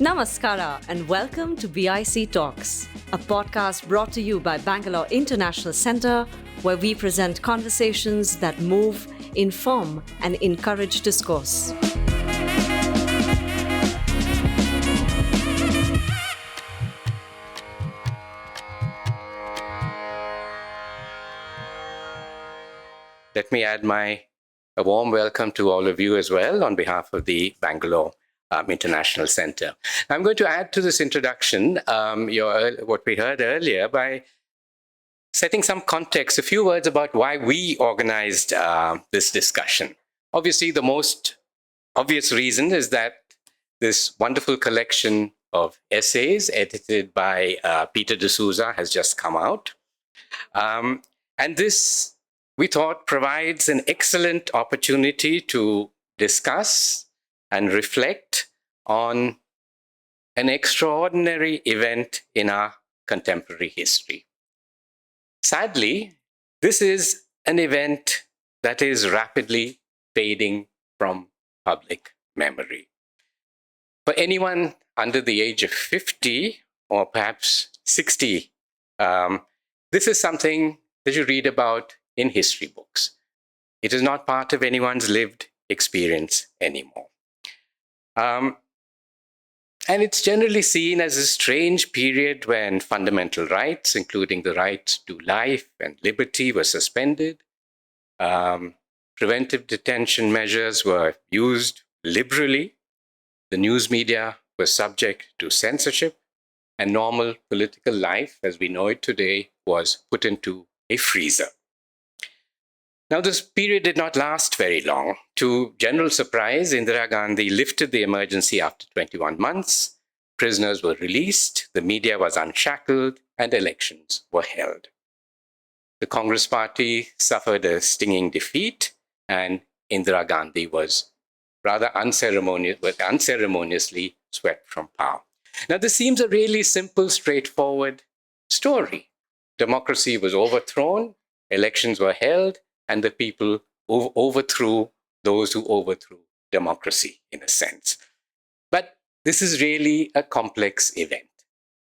Namaskara and welcome to BIC Talks, a podcast brought to you by Bangalore International Centre, where we present conversations that move, inform, and encourage discourse. Let me add a warm welcome to all of you as well on behalf of the Bangalore International Centre. I'm going to add to this introduction what we heard earlier by setting some context, a few words about why we organized this discussion. Obviously, the most obvious reason is that this wonderful collection of essays edited by Peter de Souza has just come out. And this, we thought, provides an excellent opportunity to discuss and reflect on an extraordinary event in our contemporary history. Sadly, this is an event that is rapidly fading from public memory. For anyone under the age of 50 or perhaps 60, this is something that you read about in history books. It is not part of anyone's lived experience anymore. And it's generally seen as a strange period when fundamental rights, including the right to life and liberty, were suspended. Preventive detention measures were used liberally. The news media was subject to censorship, and normal political life, as we know it today, was put into a freezer. Now, this period did not last very long. To general surprise, Indira Gandhi lifted the emergency after 21 months. Prisoners were released, the media was unshackled, and elections were held. The Congress party suffered a stinging defeat, and Indira Gandhi was rather unceremoniously swept from power. Now, this seems a really simple, straightforward story. Democracy was overthrown, elections were held, and the people overthrew those who overthrew democracy, in a sense. But this is really a complex event.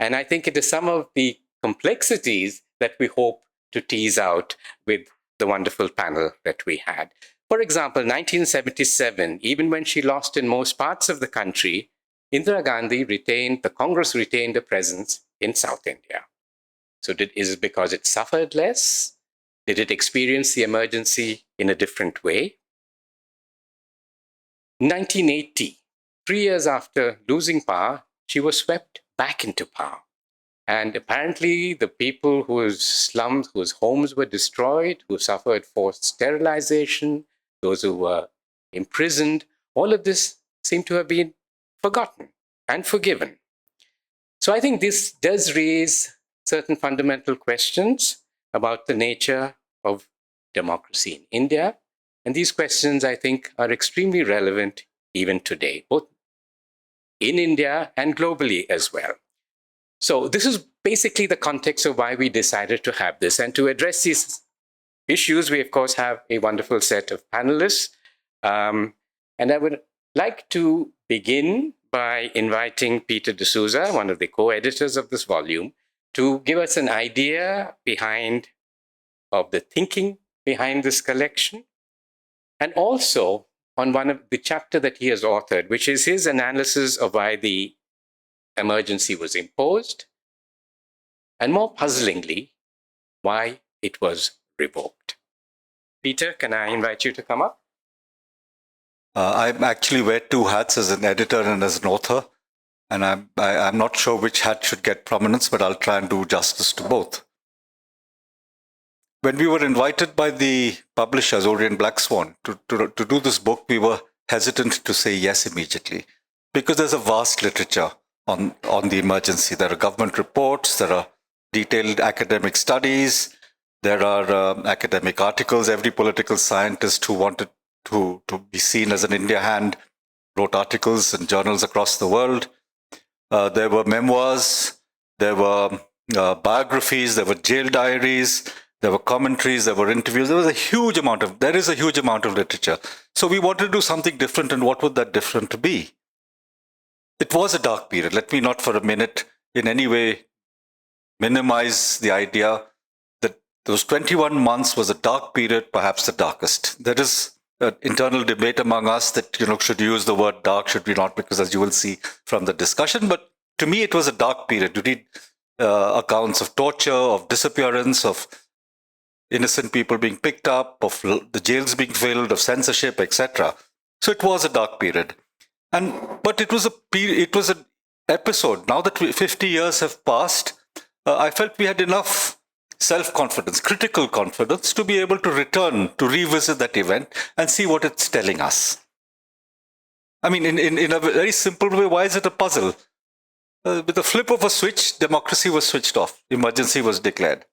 And I think it is some of the complexities that we hope to tease out with the wonderful panel that we had. For example, 1977, even when she lost in most parts of the country, Indira Gandhi the Congress retained a presence in South India. So is it because it suffered less? Did it experience the emergency in a different way? 1980, 3 years after losing power, she was swept back into power. And apparently the people whose slums, whose homes were destroyed, who suffered forced sterilization, those who were imprisoned, all of this seemed to have been forgotten and forgiven. So I think this does raise certain fundamental questions about the nature of democracy in India. And these questions, I think, are extremely relevant even today, both in India and globally as well. So this is basically the context of why we decided to have this. And to address these issues, we, of course, have a wonderful set of panelists. And I would like to begin by inviting Peter de Souza, one of the co-editors of this volume, to give us an idea of the thinking behind this collection, and also on one of the chapter that he has authored, which is his analysis of why the emergency was imposed, and more puzzlingly, why it was revoked. Peter, can I invite you to come up? I actually wear two hats, as an editor and as an author, and I'm not sure which hat should get prominence, but I'll try and do justice to both. When we were invited by the publishers, Orient Black Swan, to do this book, we were hesitant to say yes immediately, because there's a vast literature on the emergency. There are government reports, there are detailed academic studies, there are academic articles. Every political scientist who wanted to be seen as an India hand wrote articles in journals across the world. There were memoirs, there were biographies, there were jail diaries, there were commentaries, there were interviews. There is a huge amount of literature. So we wanted to do something different, and what would that different be? it was a dark period. Let me not for a minute in any way minimize the idea that those 21 months was a dark period, perhaps the darkest. There is an internal debate among us that, should use the word dark, should we not, because as you will see from the discussion. But to me, it was a dark period. You read accounts of torture, of disappearance, of innocent people being picked up, of the jails being filled, of censorship, etc. So it was a dark period. But it was an episode. Now that 50 years have passed, I felt we had enough self-confidence, critical confidence, to be able to return, to revisit that event and see what it's telling us. I mean, in a very simple way, why is it a puzzle? With the flip of a switch, democracy was switched off. Emergency was declared.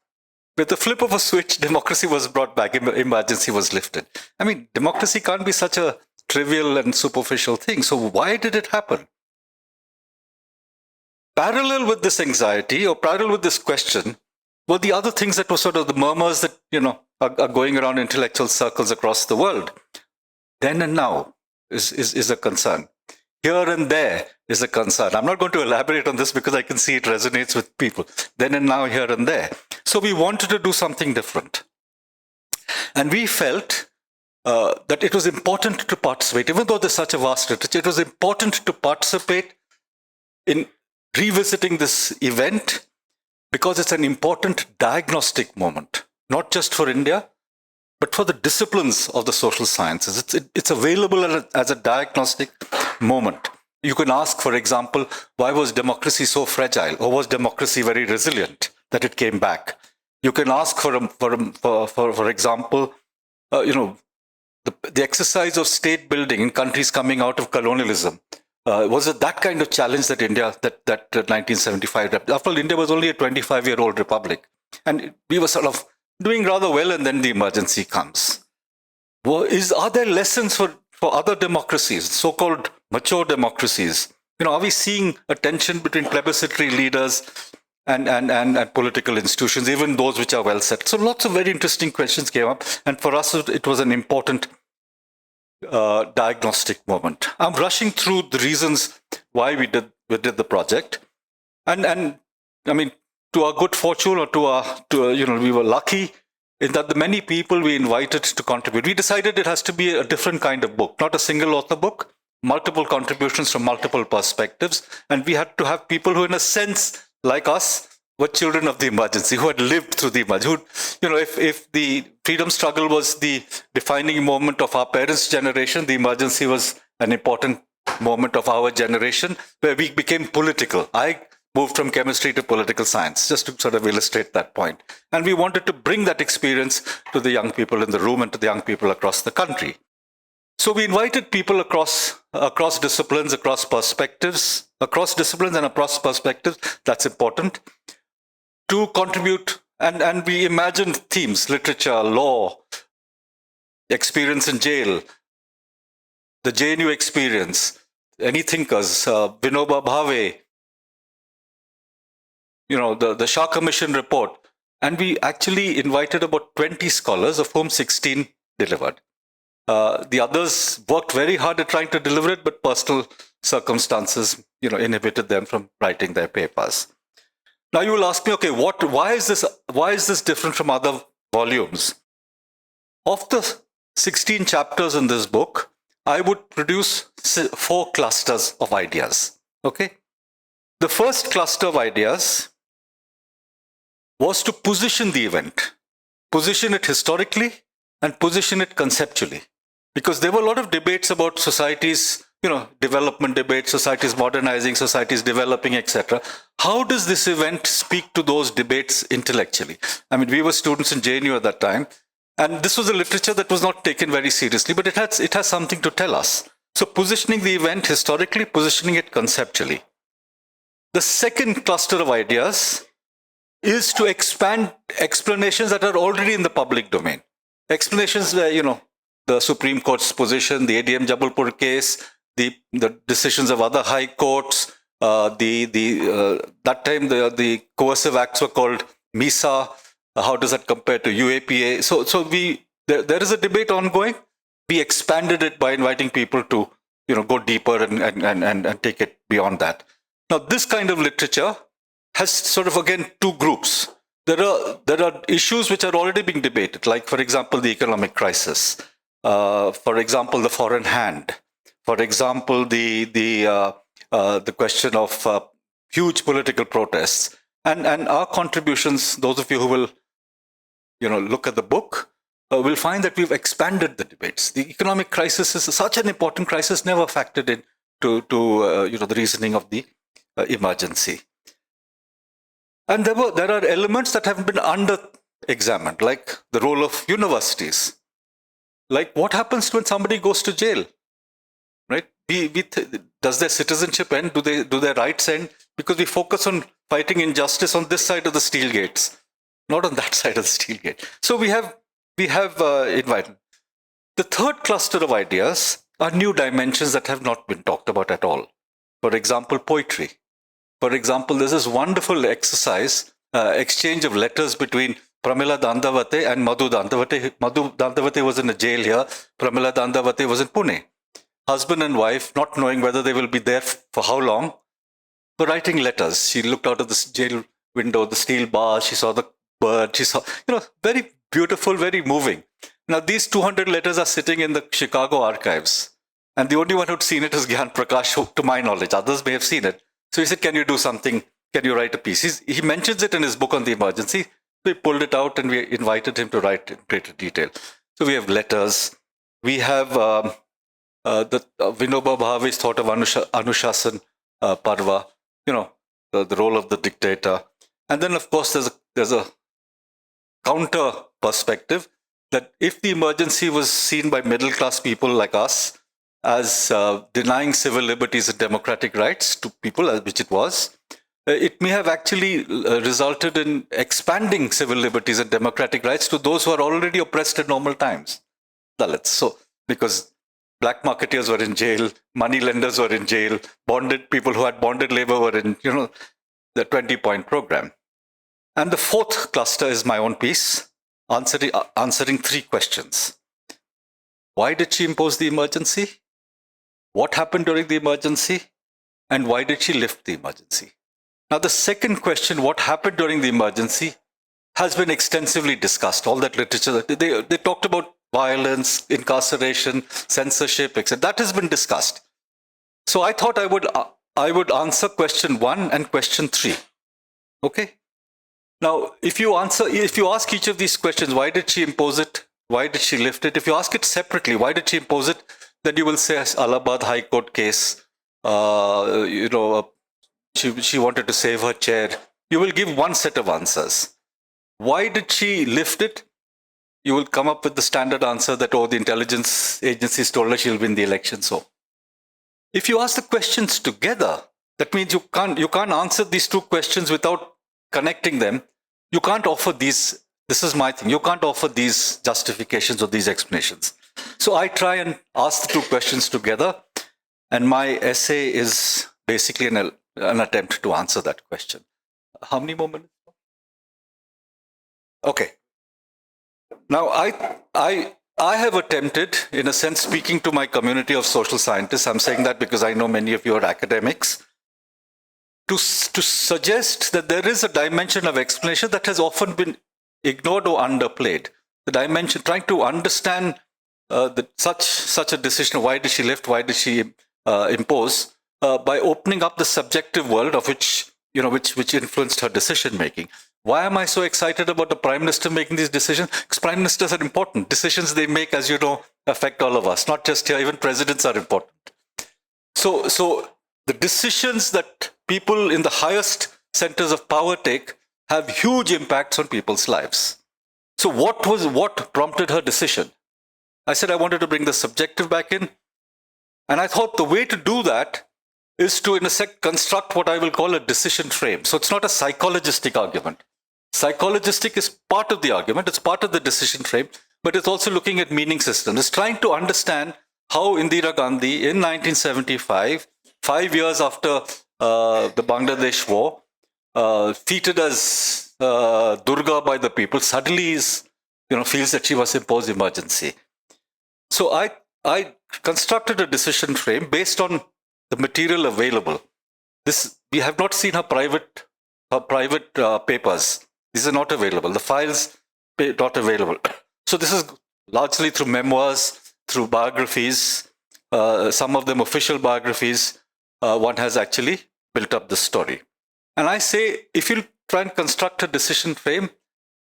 With the flip of a switch, democracy was brought back. Emergency was lifted. I mean, democracy can't be such a trivial and superficial thing. So why did it happen? Parallel with this anxiety, or parallel with this question, were the other things that were sort of the murmurs that, are going around intellectual circles across the world. Then and now is a concern. Here and there is a concern. I'm not going to elaborate on this because I can see it resonates with people. Then and now, here and there. So we wanted to do something different. And we felt that it was important to participate. Even though there's such a vast literature, it was important to participate in revisiting this event because it's an important diagnostic moment, not just for India, but for the disciplines of the social sciences. It's available as a diagnostic moment. You can ask, for example, why was democracy so fragile, or was democracy very resilient that it came back? You can ask, for example, the exercise of state building in countries coming out of colonialism. Was it that kind of challenge that India, that 1975, after all, India was only a 25-year-old republic, and we were sort of doing rather well, and then the emergency comes. Are there lessons for other democracies, so-called mature democracies? Are we seeing a tension between plebiscitary leaders and political institutions, even those which are well set? So lots of very interesting questions came up, and for us it was an important diagnostic moment. I'm rushing through the reasons why we did the project, and I mean, to our good fortune, or we were lucky in that the many people we invited to contribute. We decided it has to be a different kind of book, not a single author book, multiple contributions from multiple perspectives, and we had to have people who, in a sense, like us, were children of the emergency, who had lived through the emergency. If the freedom struggle was the defining moment of our parents' generation, the emergency was an important moment of our generation, where we became political. I moved from chemistry to political science, just to sort of illustrate that point. And we wanted to bring that experience to the young people in the room and to the young people across the country. So we invited people across disciplines, across perspectives, that's important, to contribute. And we imagined themes: literature, law, experience in jail, the JNU experience, any thinkers, Vinoba Bhave, the Shah Commission report. And we actually invited about 20 scholars, of whom 16 delivered. The others worked very hard at trying to deliver it, but personal circumstances, inhibited them from writing their papers. Now you will ask me, okay, why is this different from other volumes? Of the 16 chapters in this book, I would produce 4 clusters of ideas. Okay? The first cluster of ideas was to position the event, position it historically and position it conceptually. Because there were a lot of debates about societies, development debates, societies modernizing, societies developing, etc. How does this event speak to those debates intellectually? I mean, we were students in JNU at that time, and this was a literature that was not taken very seriously, but it has something to tell us. So positioning the event historically, positioning it conceptually. The second cluster of ideas is to expand explanations that are already in the public domain. Explanations where, the Supreme Court's position, the ADM Jabalpur case, the decisions of other high courts, that time the coercive acts were called MISA. How does that compare to UAPA? So there is a debate ongoing. We expanded it by inviting people to go deeper and take it beyond that. Now, this kind of literature has sort of, again, two groups. There are issues which are already being debated, like, for example, the economic crisis, for example, the foreign hand, for example, the question of huge political protests, and our contributions. Those of you who will, look at the book, will find that we've expanded the debates. The economic crisis is such an important crisis, never factored in to the reasoning of the emergency. And there are elements that have been under-examined, like the role of universities. Like, what happens when somebody goes to jail, right? Does their citizenship end? Do their rights end? Because we focus on fighting injustice on this side of the steel gates, not on that side of the steel gate. So we have invited. The third cluster of ideas are new dimensions that have not been talked about at all. For example, poetry. For example, there's this wonderful exercise, exchange of letters between Pramila Dandavate and Madhu Dandavate. Madhu Dandavate was in a jail here. Pramila Dandavate was in Pune. Husband and wife, not knowing whether they will be there for how long, were writing letters. She looked out of the jail window, the steel bars, she saw the bird, she saw, very beautiful, very moving. Now, these 200 letters are sitting in the Chicago archives. And the only one who'd seen it is Gyan Prakash, to my knowledge. Others may have seen it. So he said, can you do something? Can you write a piece? He mentions it in his book on the emergency. We pulled it out and we invited him to write in greater detail. So we have letters. We have the Vinoba Bhave's thought of Anushasan Parva, the role of the dictator. And then, of course, there's a counter perspective that if the emergency was seen by middle-class people like us as denying civil liberties and democratic rights to people, which it was, it may have actually resulted in expanding civil liberties and democratic rights to those who are already oppressed in normal times, Dalits. So, because black marketeers were in jail, money lenders were in jail, bonded people who had bonded labor were in, the 20-point program. And the fourth cluster is my own piece, answering three questions. Why did she impose the emergency? What happened during the emergency? And why did she lift the emergency? Now, the second question, what happened during the emergency, has been extensively discussed. All that literature, they talked about violence, incarceration, censorship, etc. That has been discussed. So I thought I would answer question 1 and question 3. Okay? Now, if you ask each of these questions, why did she impose it? Why did she lift it? If you ask it separately, why did she impose it? Then you will say, Allahabad High Court case, she wanted to save her chair. You will give one set of answers. Why did she lift it? You will come up with the standard answer that, the intelligence agencies told her she'll win the election. So if you ask the questions together, that means you can't answer these two questions without connecting them. You can't offer these, this is my thing, you can't offer these justifications or these explanations. So I try and ask the two questions together, and my essay is basically an attempt to answer that question. How many more minutes? Okay. Now, I have attempted, in a sense, speaking to my community of social scientists, I'm saying that because I know many of you are academics, to suggest that there is a dimension of explanation that has often been ignored or underplayed. The dimension, trying to understand such a decision, why did she lift, why did she impose, by opening up the subjective world of which influenced her decision making. Why am I so excited about the Prime Minister making these decisions? Because Prime Ministers are important. Decisions they make, as you know, affect all of us. Not just here, even presidents are important. So the decisions that people in the highest centers of power take have huge impacts on people's lives. So what prompted her decision? I said I wanted to bring the subjective back in. And I thought the way to do that is to, in a sec, construct what I will call a decision frame. So it's not a psychologistic argument. Psychologistic is part of the argument, it's part of the decision frame, but it's also looking at meaning systems. It's trying to understand how Indira Gandhi in 1975, 5 years after the Bangladesh war, treated as Durga by the people, suddenly feels that she must impose emergency. So I I constructed a decision frame based on the material available. We have not seen her private papers. These are not available. The files not available. So this is largely through memoirs, through biographies, some of them official biographies. One has actually built up this story. And I say, if you try and construct a decision frame,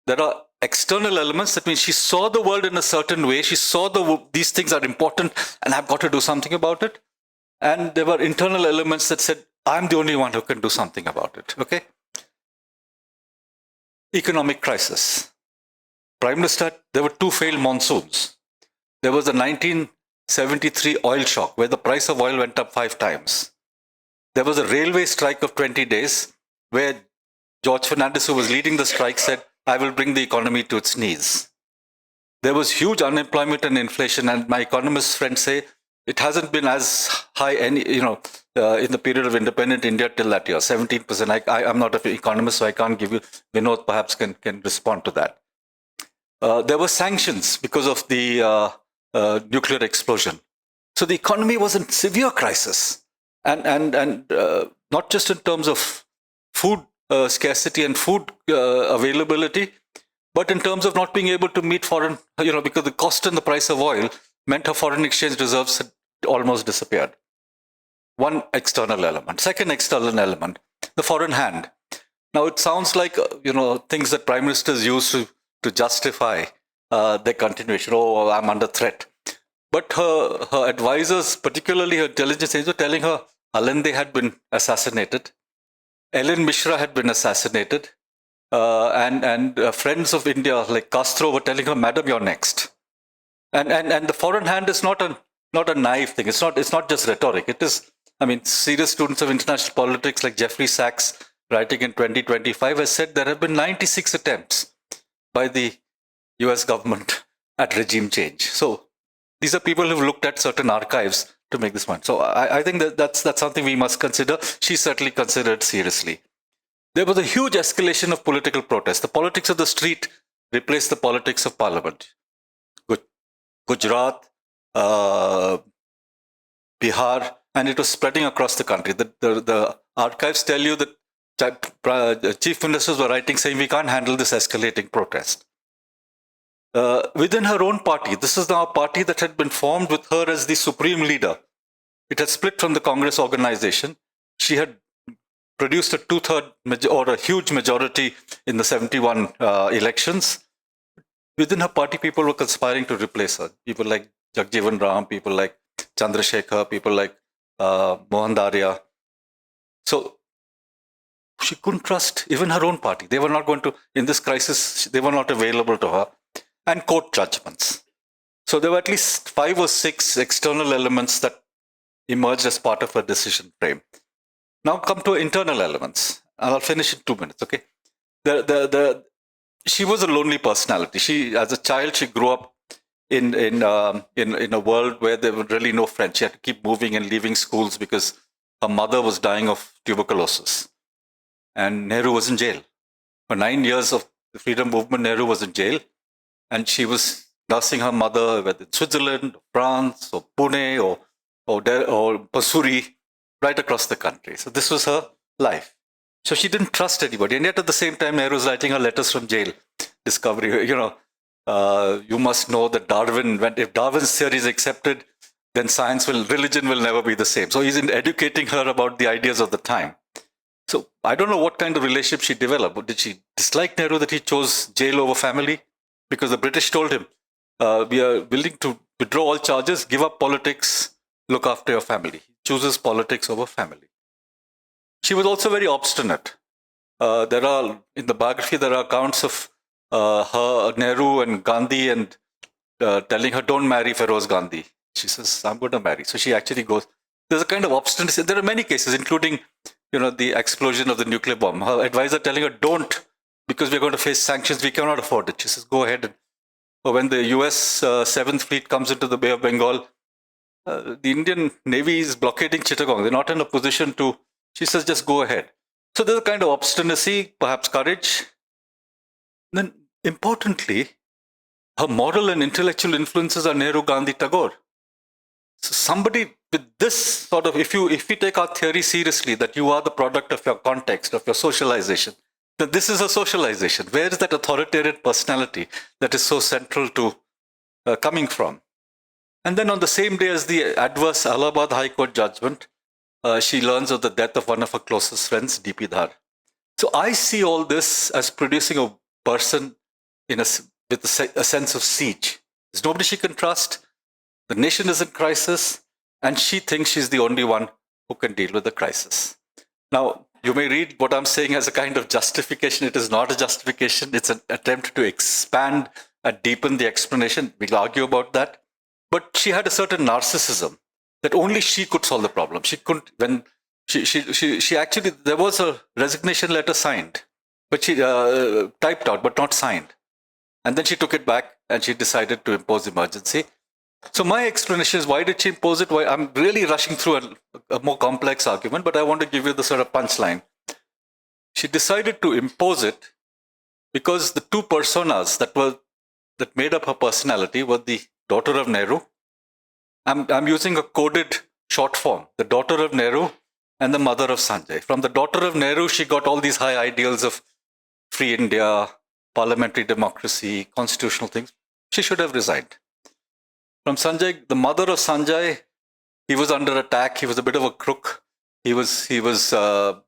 there are external elements. That means she saw the world in a certain way. She saw these things are important and I've got to do something about it. And there were internal elements that said, I'm the only one who can do something about it. Okay. Economic crisis. Prime Minister, there were 2 failed monsoons. There was a 1973 oil shock where the price of oil went up 5 times. There was a railway strike of 20 days where George Fernandez, who was leading the strike, said, I will bring the economy to its knees. There was huge unemployment and inflation, and my economist friends say it hasn't been as high in the period of independent India till that year, 17%. I'm not an economist, so I can't give you. Vinod perhaps can respond to that. There were sanctions because of the nuclear explosion. So the economy was in severe crisis, and not just in terms of food scarcity and food availability, but in terms of not being able to meet foreign, because the cost and the price of oil meant her foreign exchange reserves had almost disappeared. One external element. Second external element, the foreign hand. Now it sounds like, things that prime ministers use to justify their continuation. Oh, I'm under threat. But her advisors, particularly her intelligence agents, were telling her Allende had been assassinated. Ellen Mishra had been assassinated. And friends of India like Castro were telling her, Madam, you're next. And the foreign hand is not a naive thing. It's not just rhetoric. It is, serious students of international politics like Jeffrey Sachs, writing in 2025, has said there have been 96 attempts by the US government at regime change. So these are people who've looked at certain archives to make this point. So I think that's something we must consider. She certainly considered seriously. There was a huge escalation of political protest. The politics of the street replaced the politics of parliament. Gujarat, Bihar, and it was spreading across the country. The archives tell you that chief ministers were writing saying, we can't handle this escalating protest. Within her own party, this is now a party that had been formed with her as the supreme leader. It had split from the Congress organization. She had produced a 2/3 or a huge majority in the 71 elections. Within her party, people were conspiring to replace her. People like Jagjeevan Ram, people like Chandrasekhar, people like Mohan Daria. So she couldn't trust even her own party. They were not going to, in this crisis, they were not available to her. And court judgments. So there were at least 5 or 6 external elements that emerged as part of her decision frame. Now come to internal elements. And I'll finish in 2 minutes, okay? She was a lonely personality. As a child, she grew up in a world where there were really no friends. She had to keep moving and leaving schools because her mother was dying of tuberculosis. And Nehru was in jail. For 9 years of the freedom movement, Nehru was in jail. And she was nursing her mother, whether in Switzerland, or France, or Pune, or Pasuri, right across the country. So this was her life. So she didn't trust anybody. And yet at the same time, Nehru was writing her letters from jail. Discovery, you must know that if Darwin's theory is accepted, then religion will never be the same. So he's educating her about the ideas of the time. So I don't know what kind of relationship she developed. But did she dislike Nehru that he chose jail over family? Because the British told him, we are willing to withdraw all charges, give up politics, look after your family. He chooses politics over family. She was also very obstinate. In the biography, there are accounts of her, Nehru and Gandhi, and telling her, don't marry Feroz Gandhi. She says, I'm going to marry. So she actually goes. There's a kind of obstinacy. There are many cases, including, the explosion of the nuclear bomb. Her advisor telling her, don't, because we're going to face sanctions, we cannot afford it. She says, go ahead. When the US 7th Fleet comes into the Bay of Bengal, the Indian Navy is blockading Chittagong. They're not in a position to, she says, just go ahead. So there's a kind of obstinacy, perhaps courage. Then, importantly, her moral and intellectual influences are Nehru, Gandhi, Tagore. somebody with this sort of, if we take our theory seriously, that you are the product of your context, of your socialization, then this is a socialization. Where is that authoritarian personality that is so central to coming from? And then on the same day as the adverse Allahabad High Court judgment, she learns of the death of one of her closest friends, D.P. Dhar. So I see all this as producing a person with a sense of siege. There's nobody she can trust. The nation is in crisis, and she thinks she's the only one who can deal with the crisis. Now, you may read what I'm saying as a kind of justification. It is not a justification. It's an attempt to expand and deepen the explanation. We'll argue about that. But she had a certain narcissism that only she could solve the problem. She couldn't, when she actually, there was a resignation letter signed, but she typed out, but not signed. And then she took it back and she decided to impose emergency. So my explanation is, why did she impose it? Why? I'm really rushing through a more complex argument, but I want to give you the sort of punchline. She decided to impose it because the two personas that made up her personality were the daughter of Nehru. I'm using a coded short form, the daughter of Nehru and the mother of Sanjay. From the daughter of Nehru, she got all these high ideals of free India, parliamentary democracy, constitutional things. She should have resigned. From Sanjay, the mother of Sanjay, he was under attack. He was a bit of a crook. He was using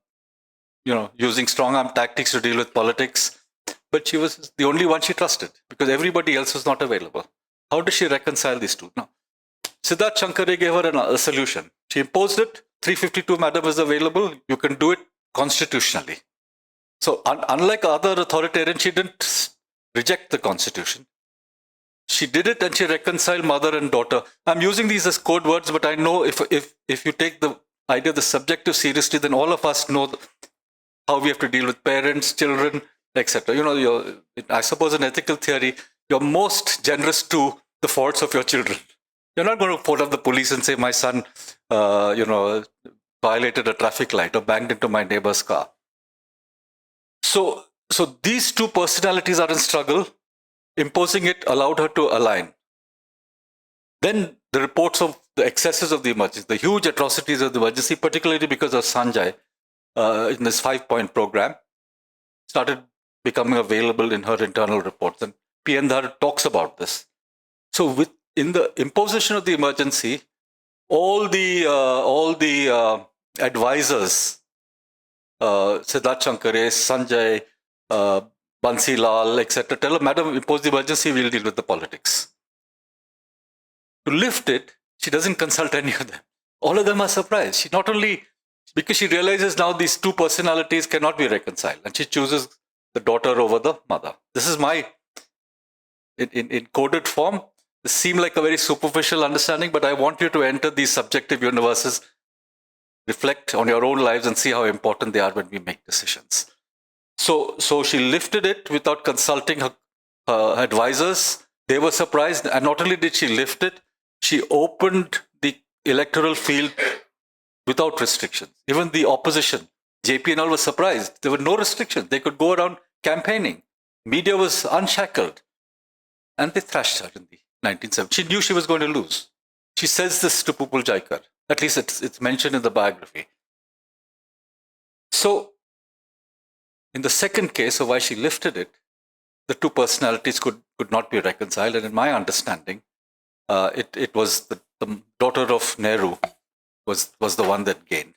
strong arm tactics to deal with politics. But she was the only one she trusted because everybody else was not available. How does she reconcile these two? Now, Siddharth Shankare gave her a solution. She imposed it. 352 madam is available. You can do it constitutionally. So unlike other authoritarians, she didn't reject the constitution. She did it and she reconciled mother and daughter. I'm using these as code words, but I know if you take the idea of the subjective seriously, then all of us know how we have to deal with parents, children, etc. I suppose in ethical theory, you're most generous to the faults of your children. You're not going to phone up the police and say, my son, violated a traffic light or banged into my neighbor's car. So these two personalities are in struggle. Imposing it allowed her to align. Then the reports of the excesses of the emergency, the huge atrocities of the emergency, particularly because of Sanjay, in this 5-point program, started becoming available in her internal reports. And P. N. Dhar talks about this. So in the imposition of the emergency, all the advisors, Siddharth Shankare, Sanjay, Bansi Lal, etc., tell her, madam, impose the emergency, we'll deal with the politics. To lift it, she doesn't consult any of them. All of them are surprised. She not only, because she realizes now these two personalities cannot be reconciled, and she chooses the daughter over the mother. This is my, in coded form, this seems like a very superficial understanding, but I want you to enter these subjective universes, reflect on your own lives and see how important they are when we make decisions. So she lifted it without consulting her advisors. They were surprised. And not only did she lift it, she opened the electoral field without restrictions. Even the opposition, JPNL, was surprised. There were no restrictions. They could go around campaigning. Media was unshackled. And they thrashed her in the 1970s. She knew she was going to lose. She says this to Pupul Jaikar. At least it's mentioned in the biography. So, in the second case of why she lifted it, the two personalities could not be reconciled. And in my understanding, it was the daughter of Nehru was the one that gained.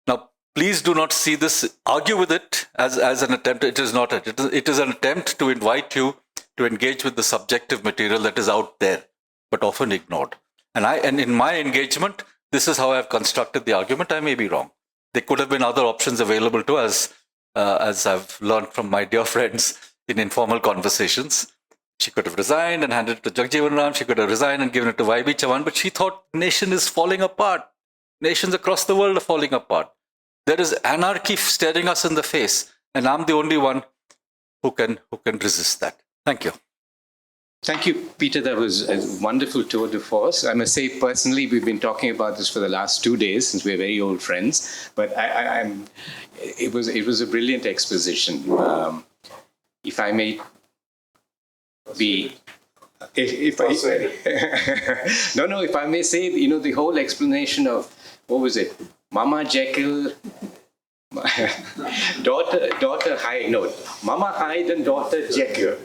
Now, please do not see this, argue with it as an attempt. It is not. It is an attempt to invite you to engage with the subjective material that is out there, but often ignored. And in my engagement, this is how I've constructed the argument. I may be wrong. There could have been other options available to us, as I've learned from my dear friends in informal conversations. She could have resigned and handed it to Jagjeevan Ram. She could have resigned and given it to YB Chavan, but she thought nation is falling apart. Nations across the world are falling apart. There is anarchy staring us in the face, and I'm the only one who can resist that. Thank you. Thank you, Peter. That was a wonderful tour de force. I must say, personally, we've been talking about this for the last 2 days since we're very old friends. But it was a brilliant exposition. If I may be if I, no, if I may say, the whole explanation of, what was it? Mama Jekyll, daughter Hyde, no, Mama Hyde and daughter Jekyll.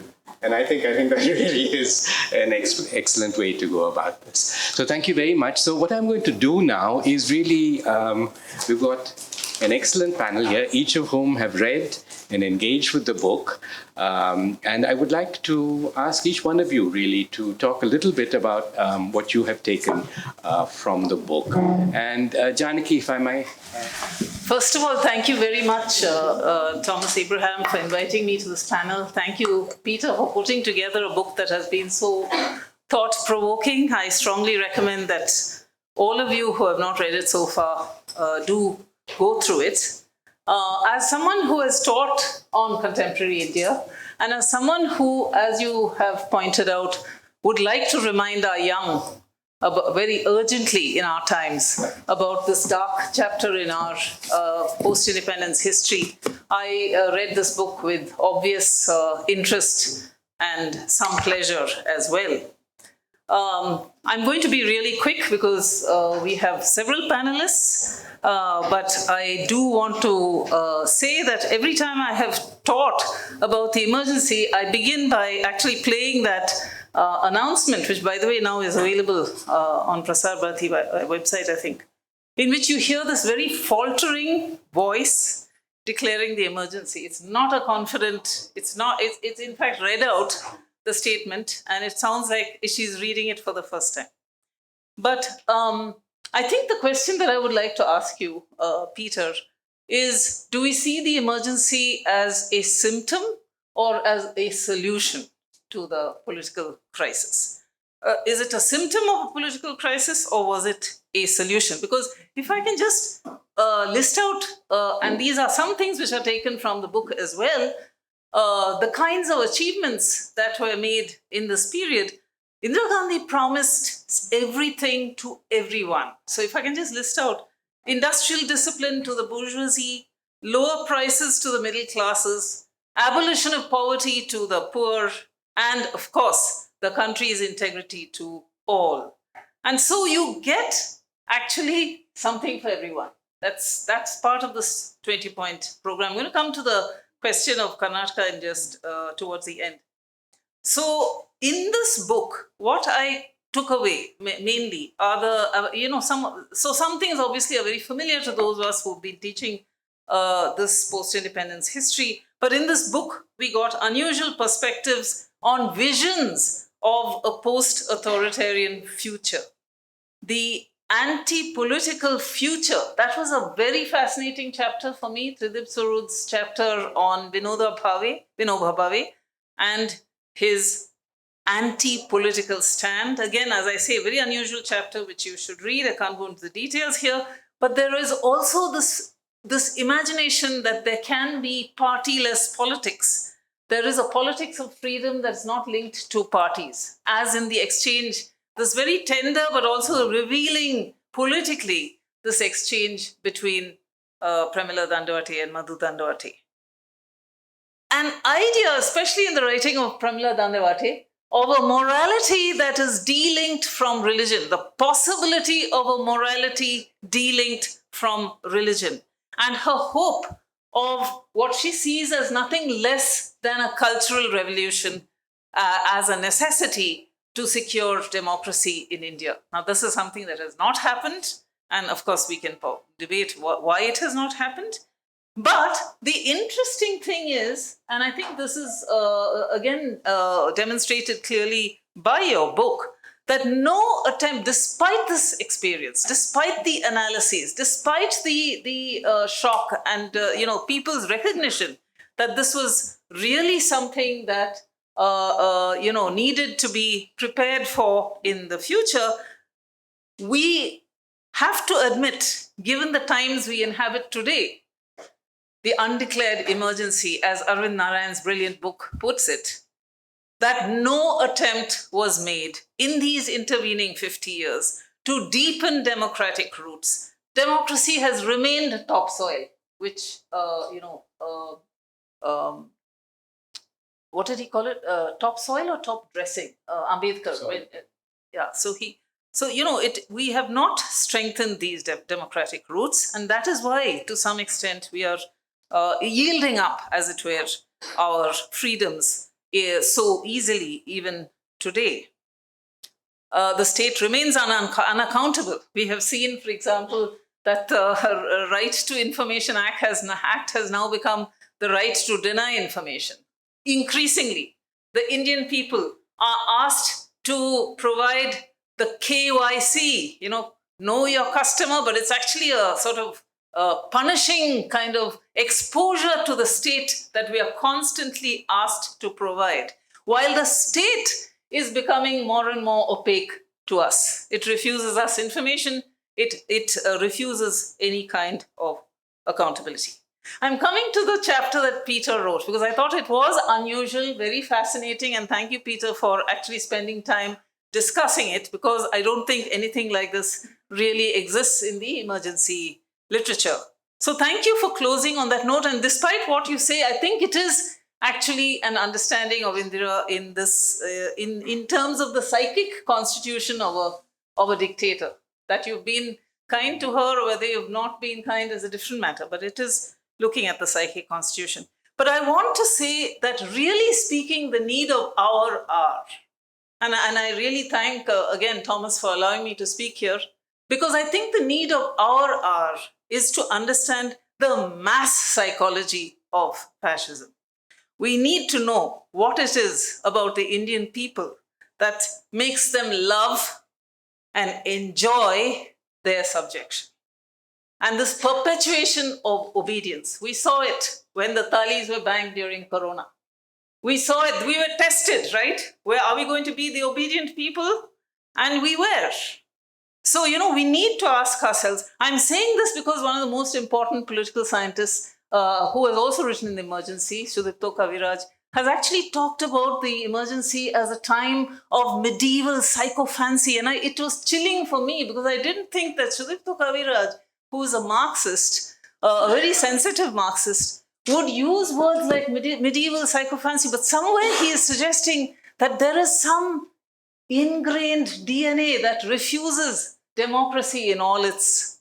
And I think that really is an excellent way to go about this. So thank you very much. So what I'm going to do now is really, we've got an excellent panel here, each of whom have read and engaged with the book. And I would like to ask each one of you really to talk a little bit about what you have taken from the book. And Janaki, if I may. First of all, thank you very much, Thomas Abraham, for inviting me to this panel. Thank you, Peter, for putting together a book that has been so thought-provoking. I strongly recommend that all of you who have not read it so far do go through it. As someone who has taught on contemporary India, and as someone who, as you have pointed out, would like to remind our young very urgently in our times about this dark chapter in our post-independence history, I read this book with obvious interest and some pleasure as well. I'm going to be really quick because we have several panelists, but I do want to say that every time I have taught about the emergency, I begin by actually playing that announcement, which by the way now is available on Prasar Bharati website, I think, in which you hear this very faltering voice declaring the emergency. It's not a confident, it's in fact read out, the statement, and it sounds like she's reading it for the first time. But I think the question that I would like to ask you, Peter, is do we see the emergency as a symptom or as a solution to the political crisis? Is it a symptom of a political crisis or was it a solution? Because if I can just list out, and these are some things which are taken from the book as well, the kinds of achievements that were made in this period. Indira Gandhi promised everything to everyone. So if I can just list out, industrial discipline to the bourgeoisie, lower prices to the middle classes, abolition of poverty to the poor, and of course, the country's integrity to all. And so you get actually something for everyone. That's part of this 20-point program. I'm going to come to the question of Karnataka in just towards the end. So in this book, what I took away mainly are the, some things obviously are very familiar to those of us who've been teaching this post-independence history. But in this book, we got unusual perspectives on visions of a post-authoritarian future. The anti-political future, that was a very fascinating chapter for me, Tridib Surud's chapter on Vinoba Bhave and his anti-political stand. Again, as I say, a very unusual chapter which you should read. I can't go into the details here, but there is also this imagination that there can be partyless politics. There is a politics of freedom that's not linked to parties, as in the exchange, this very tender but also revealing politically this exchange between Pramila Dandavate and Madhu Dandavate. An idea, especially in the writing of Pramila Dandavate, of a morality that is delinked from religion, the possibility of a morality delinked from religion, and her hope of what she sees as nothing less than a cultural revolution as a necessity to secure democracy in India. Now, this is something that has not happened, and of course we can debate why it has not happened. But the interesting thing is, and I think this is again demonstrated clearly by your book, that no attempt, despite this experience, despite the analyses, despite the shock and people's recognition that this was really something that needed to be prepared for in the future, we have to admit, given the times we inhabit today, the undeclared emergency, as Arvind Narayan's brilliant book puts it, that no attempt was made in these intervening 50 years to deepen democratic roots. Democracy has remained topsoil, which, what did he call it? Topsoil or top dressing? Ambedkar. Soil. Yeah. So we have not strengthened these democratic roots, and that is why, to some extent, we are yielding up, as it were, our freedoms so easily, even today. The state remains unaccountable. We have seen, for example, that the Right to Information Act has now become the right to deny information. Increasingly, the Indian people are asked to provide the KYC, know your customer, but it's actually a sort of punishing kind of exposure to the state that we are constantly asked to provide, while the state is becoming more and more opaque to us. It refuses us information. It refuses any kind of accountability. I'm coming to the chapter that Peter wrote because I thought it was unusual, very fascinating, and thank you, Peter, for actually spending time discussing it, because I don't think anything like this really exists in the emergency literature. So thank you for closing on that note. And despite what you say, I think it is actually an understanding of Indira in this, in terms of the psychic constitution of a dictator. That you've been kind to her, or whether you've not been kind is a different matter, but it is looking at the psychic constitution. But I want to say that really speaking, the need of our hour, and I really thank again Thomas for allowing me to speak here, because I think the need of our hour is to understand the mass psychology of fascism. We need to know what it is about the Indian people that makes them love and enjoy their subjection. And this perpetuation of obedience, we saw it when the talis were banged during Corona. We saw it, we were tested, right? Where are we going to be the obedient people? And we were. So, we need to ask ourselves, I'm saying this because one of the most important political scientists who has also written in the emergency, Sudipto Kaviraj, has actually talked about the emergency as a time of medieval psychophancy. And it was chilling for me because I didn't think that Sudipto Kaviraj, who is a Marxist, a very sensitive Marxist, would use words like medieval psychophancy. But somewhere he is suggesting that there is some ingrained DNA that refuses democracy in all its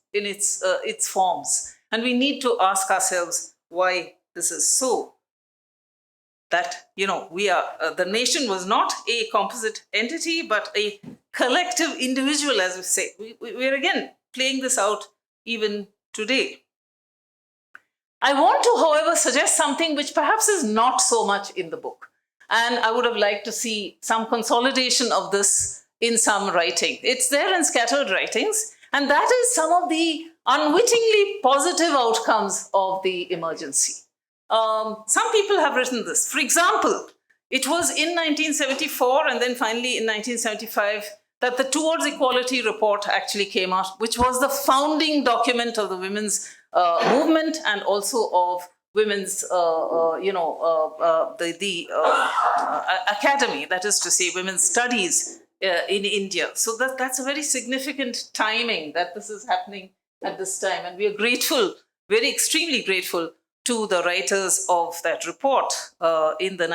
forms. And we need to ask ourselves why this is so. That, we are, the nation was not a composite entity, but a collective individual, as we say. We're again playing this out even today. I want to, however, suggest something which perhaps is not so much in the book. And I would have liked to see some consolidation of this in some writing. It's there in scattered writings, and that is some of the unwittingly positive outcomes of the emergency. Some people have written this. For example, it was in 1974 and then finally in 1975 that the Towards Equality report actually came out, which was the founding document of the women's movement and also of women's, academy, that is to say, women's studies in India. So that's a very significant timing that this is happening at this time. And we are grateful, very extremely grateful, to the writers of that report in the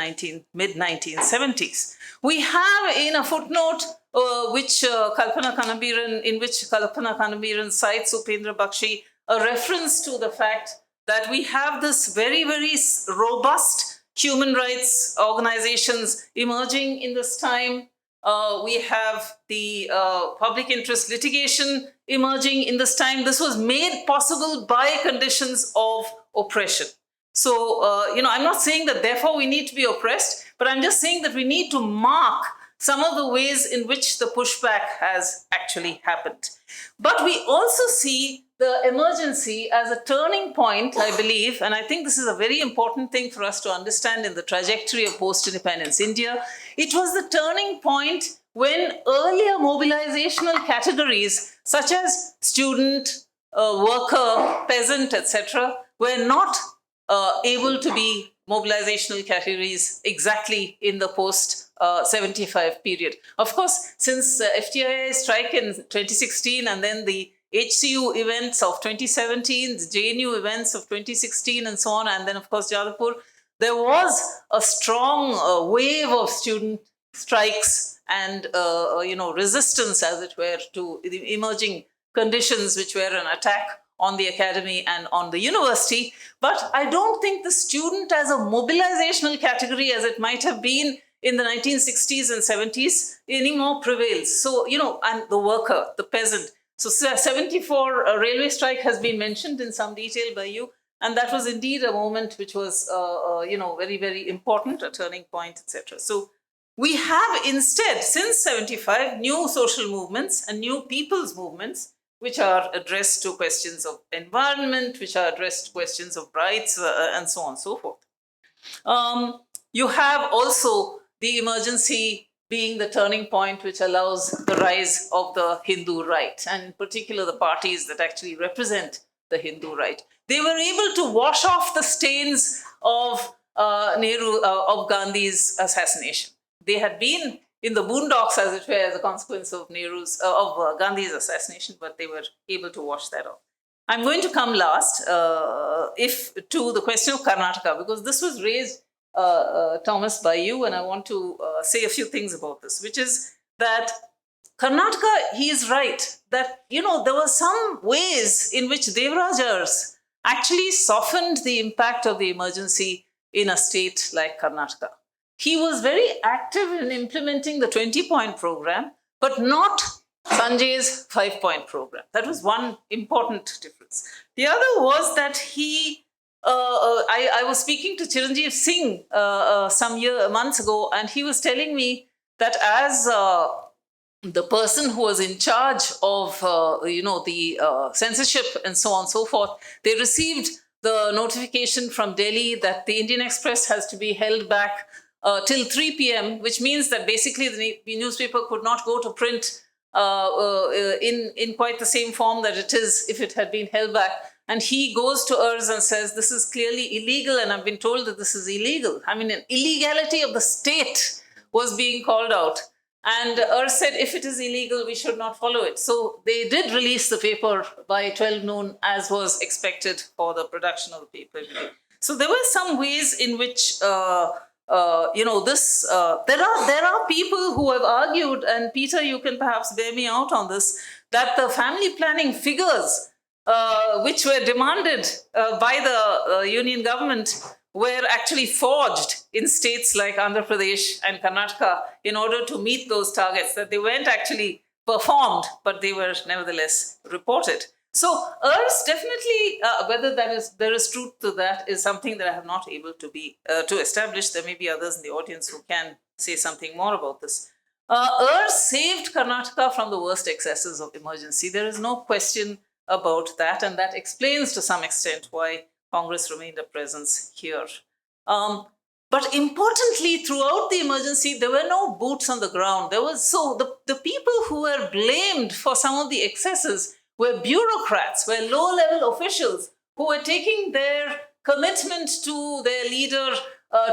mid-1970s. We have in a footnote in which Kalpana Kannabiran cites Upendra Bakshi, a reference to the fact that we have this very, very robust human rights organizations emerging in this time. We have the public interest litigation emerging in this time. This was made possible by conditions of oppression. So, I'm not saying that therefore we need to be oppressed, but I'm just saying that we need to mark some of the ways in which the pushback has actually happened. But we also see the emergency as a turning point, I believe, and I think this is a very important thing for us to understand in the trajectory of post-independence India. It was the turning point when earlier mobilizational categories such as student, worker, peasant, etc., were not able to be mobilizational categories exactly in the post-75 period. Of course, since FTII strike in 2016 and then the HCU events of 2017, the JNU events of 2016 and so on, and then of course Jadavpur, there was a strong wave of student strikes and resistance, as it were, to the emerging conditions which were an attack on the academy and on the university. But I don't think the student as a mobilizational category, as it might have been in the 1960s and 70s, anymore prevails. So, and the worker, the peasant. So 74 railway strike has been mentioned in some detail by you. And that was indeed a moment which was, very, very important, a turning point, etc. So we have instead, since 75, new social movements and new people's movements, which are addressed to questions of environment, which are addressed to questions of rights, and so on and so forth. You have also the emergency being the turning point which allows the rise of the Hindu right, and in particular the parties that actually represent the Hindu right. They were able to wash off the stains of Gandhi's assassination. They had been in the boondocks, as it were, as a consequence of Gandhi's assassination, but they were able to wash that off. I'm going to come last to the question of Karnataka, because this was raised, Thomas, by you, and I want to say a few things about this, which is that Karnataka, he is right, that, there were some ways in which Devarajars actually softened the impact of the emergency in a state like Karnataka. He was very active in implementing the 20-point program, but not Sanjay's 5-point program. That was one important difference. The other was that I was speaking to Chiranjeev Singh some months ago, and he was telling me that as the person who was in charge of, the censorship and so on and so forth, they received the notification from Delhi that the Indian Express has to be held back till 3 p.m., which means that basically the newspaper could not go to print in quite the same form that it is if it had been held back. And he goes to Urs and says, this is clearly illegal, and I've been told that this is illegal. I mean, an illegality of the state was being called out. And Urs said, if it is illegal, we should not follow it. So they did release the paper by 12 noon, as was expected for the production of the paper. So there were some ways in which there are people who have argued, and Peter, you can perhaps bear me out on this, that the family planning figures which were demanded by the union government were actually forged in states like Andhra Pradesh and Karnataka in order to meet those targets, that they weren't actually performed, but they were nevertheless reported. So Urs definitely, whether there is truth to that, is something that I have not able to establish. There may be others in the audience who can say something more about this. Urs saved Karnataka from the worst excesses of emergency. There is no question about that, and that explains to some extent why Congress remained a presence here. But importantly, throughout the emergency, there were no boots on the ground. The people who were blamed for some of the excesses were bureaucrats, were low-level officials who were taking their commitment to their leader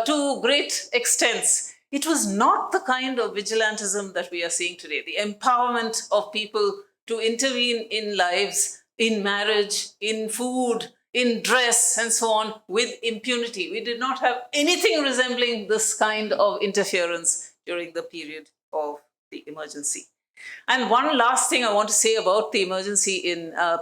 to great extents. It was not the kind of vigilantism that we are seeing today, the empowerment of people to intervene in lives, in marriage, in food, in dress, and so on, with impunity. We did not have anything resembling this kind of interference during the period of the emergency. And one last thing I want to say about the emergency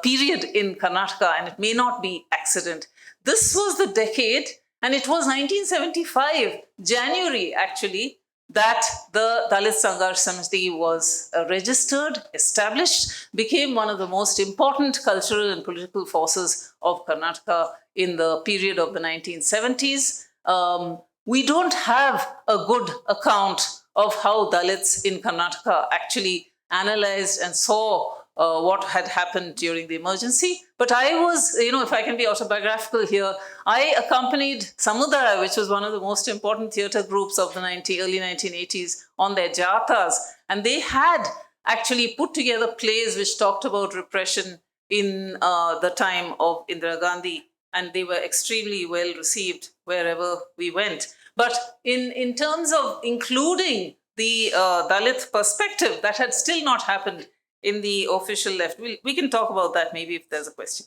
period in Karnataka, and it may not be accident. This was the decade, and it was 1975, January actually, that the Dalit Sangharsh Samiti was registered, established, became one of the most important cultural and political forces of Karnataka in the period of the 1970s. We don't have a good account of how Dalits in Karnataka actually analyzed and saw what had happened during the emergency. But I was, if I can be autobiographical here, I accompanied Samudaya, which was one of the most important theatre groups of the early 1980s, on their jatas. And they had actually put together plays which talked about repression in the time of Indira Gandhi. And they were extremely well received wherever we went. But in terms of including the Dalit perspective, that had still not happened in the official left. We can talk about that maybe if there's a question.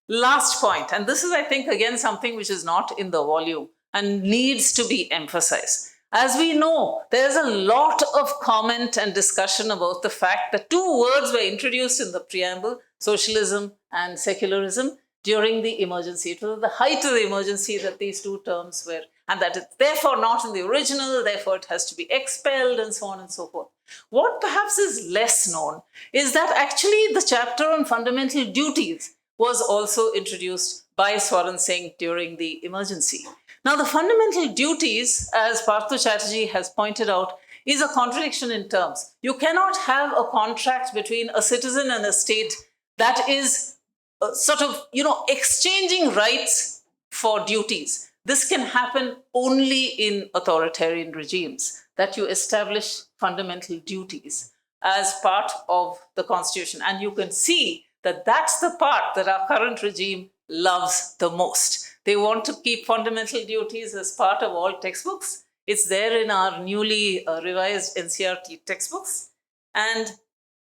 Last point, and this is, I think, again, something which is not in the volume, and needs to be emphasized. As we know, there's a lot of comment and discussion about the fact that two words were introduced in the preamble, socialism and secularism, during the emergency. It was the height of the emergency that these two terms were, and that it's therefore not in the original, therefore it has to be expelled, and so on and so forth. What perhaps is less known is that actually the chapter on fundamental duties was also introduced by Swaran Singh during the emergency. Now, the fundamental duties, as Parthu Chatterjee has pointed out, is a contradiction in terms. You cannot have a contract between a citizen and a state that is sort of, exchanging rights for duties. This can happen only in authoritarian regimes, that you establish fundamental duties as part of the constitution. And you can see that that's the part that our current regime loves the most. They want to keep fundamental duties as part of all textbooks. It's there in our newly revised NCERT textbooks. And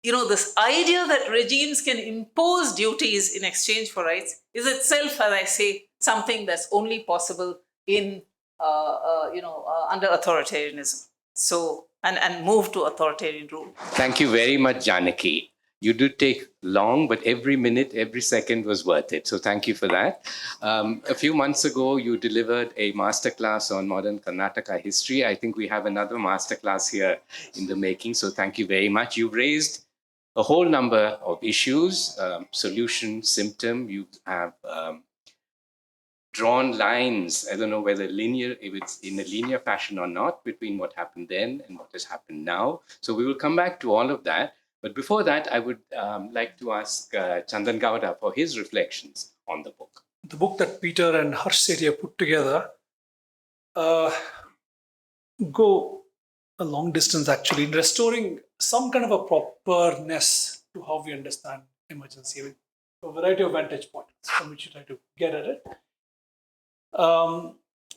this idea that regimes can impose duties in exchange for rights is itself, as I say, something that's only possible in, under authoritarianism. So, and move to authoritarian rule. Thank you very much, Janaki. You did take long, but every minute, every second was worth it. So thank you for that. A few months ago, you delivered a masterclass on modern Karnataka history. I think we have another masterclass here in the making. So thank you very much. You've raised a whole number of issues, solution, symptom. You have drawn lines. I don't know whether if it's in a linear fashion or not, between what happened then and what has happened now. So we will come back to all of that. But before that, I would like to ask Chandan Gowda for his reflections on the book. The book that Peter and Harsh Sethi have put together go a long distance, actually, in restoring some kind of a properness to how we understand emergency, with a variety of vantage points from which you try to get at it.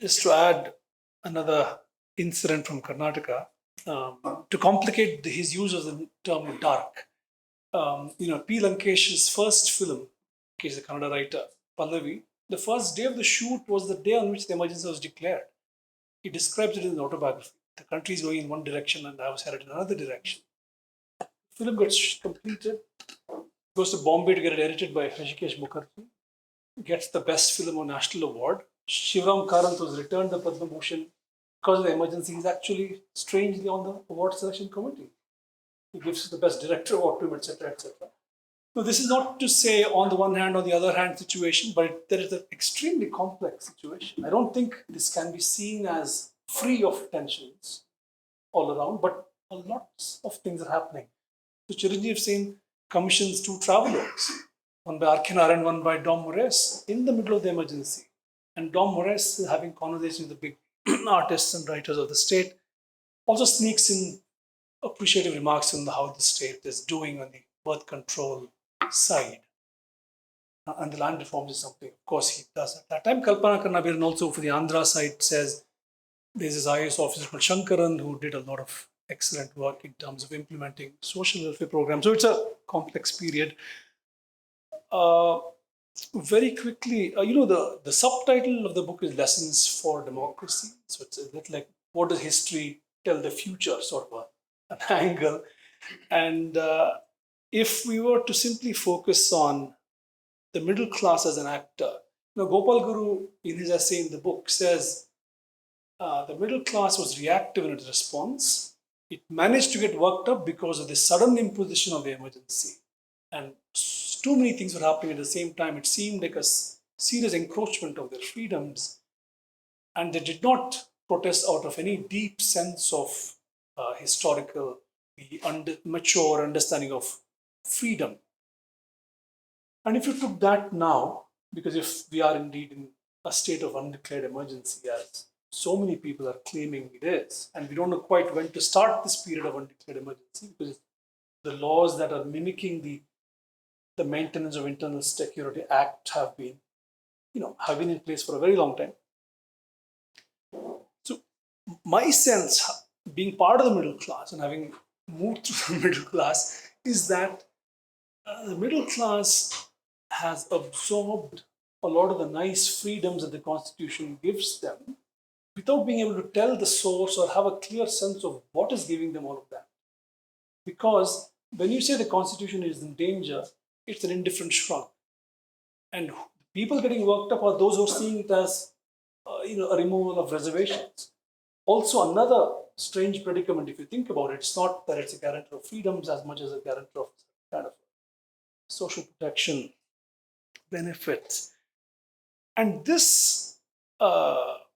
Just to add another incident from Karnataka, to complicate his use of the term dark. P. Lankesh's first film, he's a Kannada writer, Pallavi, the first day of the shoot was the day on which the emergency was declared. He describes it in his autobiography. The country is going in one direction and I was headed in another direction. The film gets completed, goes to Bombay to get it edited by Hrishikesh Mukherjee, gets the best film on national award. Shivram Karant was returned the Padma Bhushan. Because of the emergency, he's actually strangely on the award selection committee. He gives the best director award to him, etc., etc. So this is not to say on the one hand or the other hand situation, but there is an extremely complex situation. I don't think this can be seen as free of tensions all around, but a lot of things are happening. So Chiranjeev Singh commissions two travelogues, one by Arkinar and one by Dom Moraes, in the middle of the emergency. And Dom Moraes is having conversations with the big artists and writers of the state, also sneaks in appreciative remarks on how the state is doing on the birth control side. And the land reforms is something, of course, he does. At that time, Kalpana Karnabiran also for the Andhra side says there's this IAS officer called Shankaran who did a lot of excellent work in terms of implementing social welfare programs. So it's a complex period. Very quickly, the subtitle of the book is Lessons for Democracy. So it's a bit like, what does history tell the future, sort of an angle. And if we were to simply focus on the middle class as an actor, Gopal Guru, in his essay in the book, says the middle class was reactive in its response. It managed to get worked up because of the sudden imposition of the emergency. And too many things were happening at the same time. It seemed like a serious encroachment of their freedoms. And they did not protest out of any deep sense of historical, mature understanding of freedom. And if you took that now, because if we are indeed in a state of undeclared emergency, as so many people are claiming it is, and we don't know quite when to start this period of undeclared emergency, because the laws that are mimicking the Maintenance of Internal Security Act have been in place for a very long time. So my sense, being part of the middle class and having moved through the middle class, is that the middle class has absorbed a lot of the nice freedoms that the Constitution gives them, without being able to tell the source or have a clear sense of what is giving them all of that. Because when you say the Constitution is in danger, it's an indifferent shrug. And people getting worked up are those who are seeing it as a removal of reservations. Also, another strange predicament, if you think about it, it's not that it's a guarantor of freedoms as much as a guarantor of kind of social protection, benefits. And this,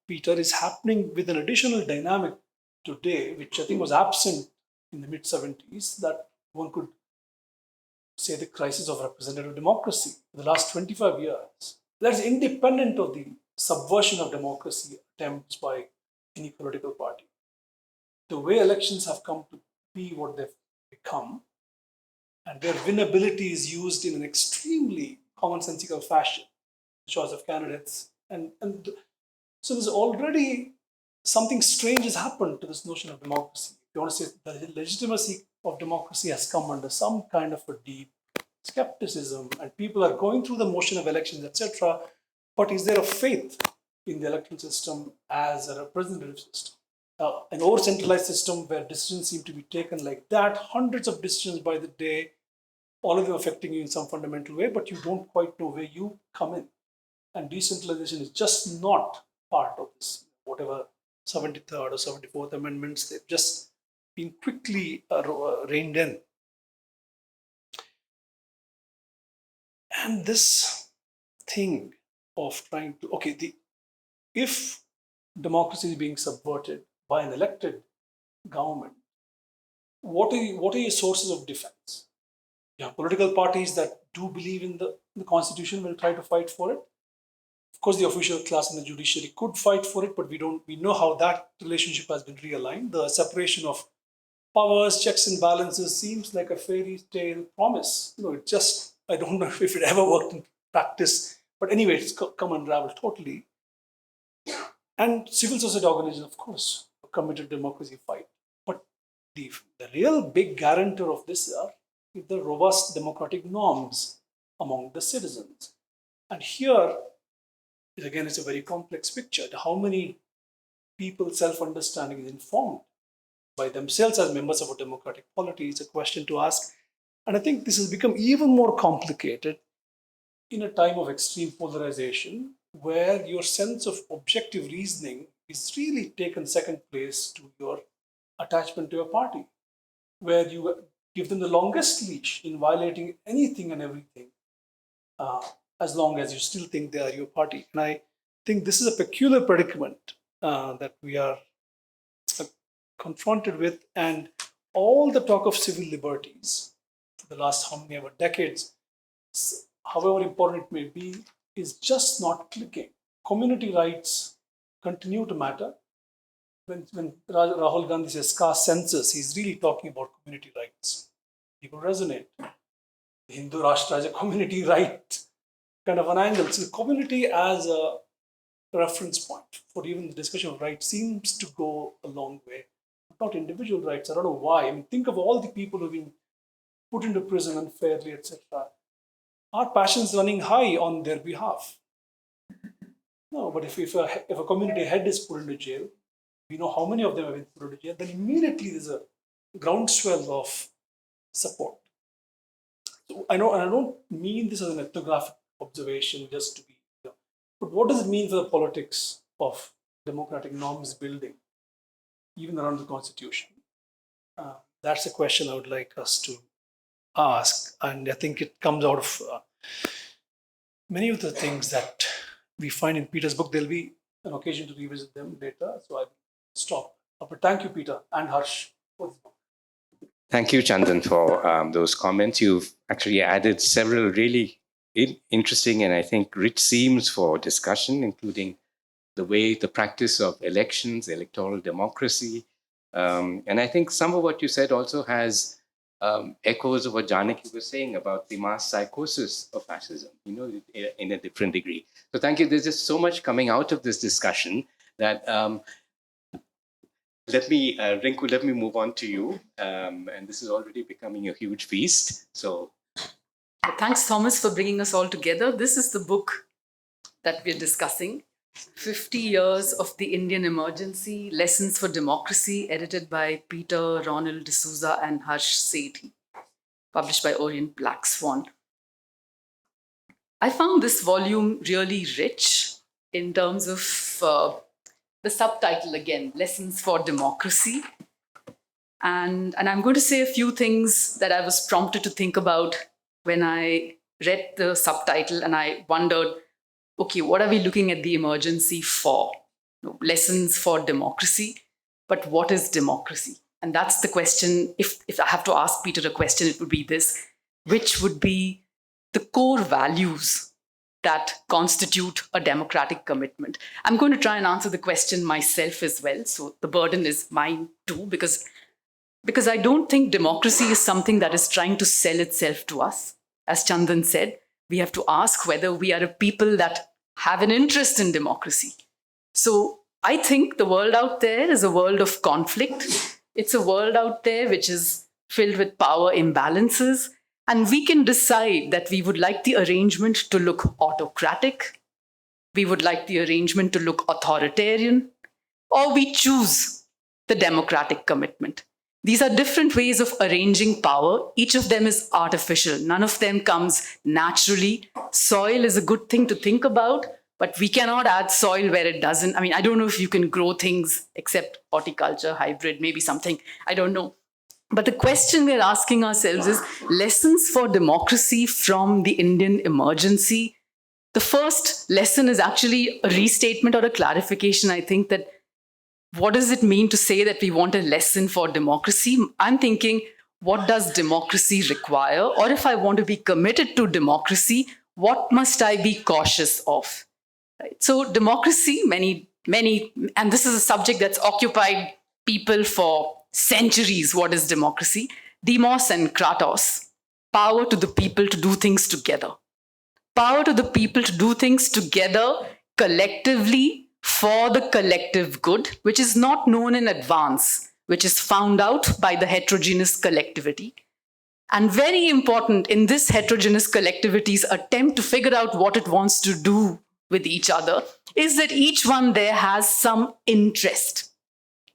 Peter, is happening with an additional dynamic today, which I think was absent in the mid-70s, that one could say the crisis of representative democracy for the last 25 years. That's independent of the subversion of democracy attempts by any political party. The way elections have come to be what they've become, and where winnability is used in an extremely commonsensical fashion, choice of candidates, and so there's already something strange has happened to this notion of democracy. If you want to say the legitimacy of democracy has come under some kind of a deep skepticism, and people are going through the motion of elections, etc. But is there a faith in the electoral system as a representative system? An over-centralized system where decisions seem to be taken like that, hundreds of decisions by the day, all of them affecting you in some fundamental way, but you don't quite know where you come in. And decentralization is just not part of this, whatever 73rd or 74th amendments, they've just been quickly reined in. And this thing of trying to, if democracy is being subverted by an elected government, what are your sources of defense? You have political parties that do believe in the Constitution, will try to fight for it. Of course, the official class in the judiciary could fight for it, but we know how that relationship has been realigned. The separation of powers, checks and balances seems like a fairy tale promise. It just, I don't know if it ever worked in practice, but anyway, it's come unraveled totally. And civil society organizations, of course, committed democracy fight. But the real big guarantor of this are the robust democratic norms among the citizens. And here, again, it's a very complex picture. How many people's self-understanding is informed by themselves as members of a democratic polity is a question to ask. And I think this has become even more complicated in a time of extreme polarization, where your sense of objective reasoning is really taken second place to your attachment to your party, where you give them the longest leash in violating anything and everything, as long as you still think they are your party. And I think this is a peculiar predicament that we are confronted with, and all the talk of civil liberties for the last how many ever decades, however important it may be, is just not clicking. Community rights continue to matter. When Rahul Gandhi says scarce census, he's really talking about community rights. People resonate. The Hindu Rashtra is a community right kind of an angle. So the community as a reference point for even the discussion of rights seems to go a long way. Not individual rights. I don't know why. I mean, think of all the people who've been put into prison unfairly, etc. Are passions running high on their behalf? No, but if a community head is put into jail, we know how many of them have been put into jail, then immediately there's a groundswell of support. So I know, and I don't mean this as an ethnographic observation just to be, but what does it mean for the politics of democratic norms building, even around the Constitution? That's a question I would like us to ask, and I think it comes out of many of the things that we find in Peter's book. There'll be an occasion to revisit them later, so I'll stop. But thank you, Peter and Harsh, for this book. Thank you, Chandan, for those comments. You've actually added several really interesting and I think rich themes for discussion, including the practice of elections, electoral democracy. And I think some of what you said also has echoes of what Janaki was saying about the mass psychosis of fascism, in a different degree. So thank you. There's just so much coming out of this discussion that Rinku, let me move on to you. And this is already becoming a huge feast. So thanks, Thomas, for bringing us all together. This is the book that we're discussing. 50 Years of the Indian Emergency, Lessons for Democracy, edited by Peter Ronald de Souza and Harsh Sethi, published by Orient Black Swan. I found this volume really rich in terms of the subtitle again, Lessons for Democracy. And I'm going to say a few things that I was prompted to think about when I read the subtitle and I wondered, okay, what are we looking at the emergency for? Lessons for democracy, but what is democracy? And that's the question. If I have to ask Peter a question, it would be this: which would be the core values that constitute a democratic commitment? I'm going to try and answer the question myself as well. So the burden is mine too, because I don't think democracy is something that is trying to sell itself to us. As Chandan said, we have to ask whether we are a people that have an interest in democracy. So I think the world out there is a world of conflict. It's a world out there which is filled with power imbalances. And we can decide that we would like the arrangement to look autocratic, we would like the arrangement to look authoritarian, or we choose the democratic commitment. These are different ways of arranging power. Each of them is artificial. None of them comes naturally. Soil is a good thing to think about, but we cannot add soil where it doesn't. I mean, I don't know if you can grow things except horticulture, hybrid, maybe something. I don't know. But the question we're asking ourselves is lessons for democracy from the Indian emergency. The first lesson is actually a restatement or a clarification, I think, that what does it mean to say that we want a lesson for democracy? I'm thinking, what does democracy require? Or if I want to be committed to democracy, what must I be cautious of? Right? So democracy, many, and this is a subject that's occupied people for centuries. What is democracy? Demos and kratos, power to the people to do things together. Power to the people to do things together collectively for the collective good, which is not known in advance, which is found out by the heterogeneous collectivity. And very important in this heterogeneous collectivity's attempt to figure out what it wants to do with each other is that each one there has some interest.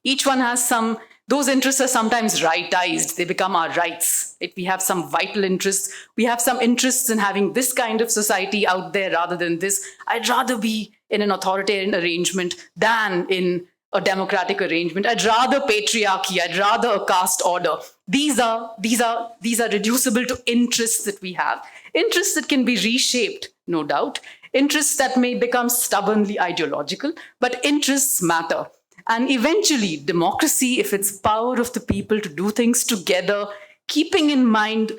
Each one has some, those interests are sometimes rightized, they become our rights. If we have some vital interests, we have some interests in having this kind of society out there rather than this. I'd rather be in an authoritarian arrangement than in a democratic arrangement. I'd rather patriarchy, I'd rather a caste order. These are reducible to interests that we have. Interests that can be reshaped, no doubt. Interests that may become stubbornly ideological, but interests matter. And eventually, democracy, if it's power of the people to do things together, keeping in mind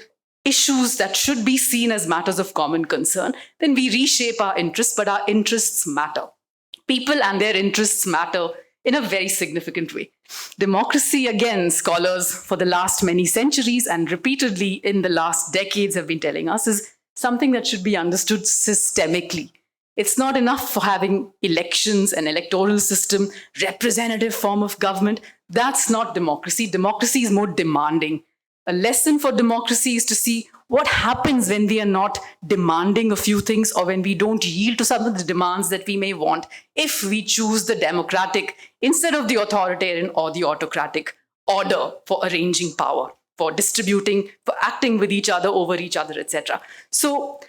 issues that should be seen as matters of common concern, then we reshape our interests, but our interests matter. People and their interests matter in a very significant way. Democracy, again, scholars for the last many centuries and repeatedly in the last decades have been telling us, is something that should be understood systemically. It's not enough for having elections, an electoral system, representative form of government. That's not democracy. Democracy is more demanding. A lesson for democracy is to see what happens when we are not demanding a few things or when we don't yield to some of the demands that we may want if we choose the democratic instead of the authoritarian or the autocratic order for arranging power, for distributing, for acting with each other, over each other, etc. So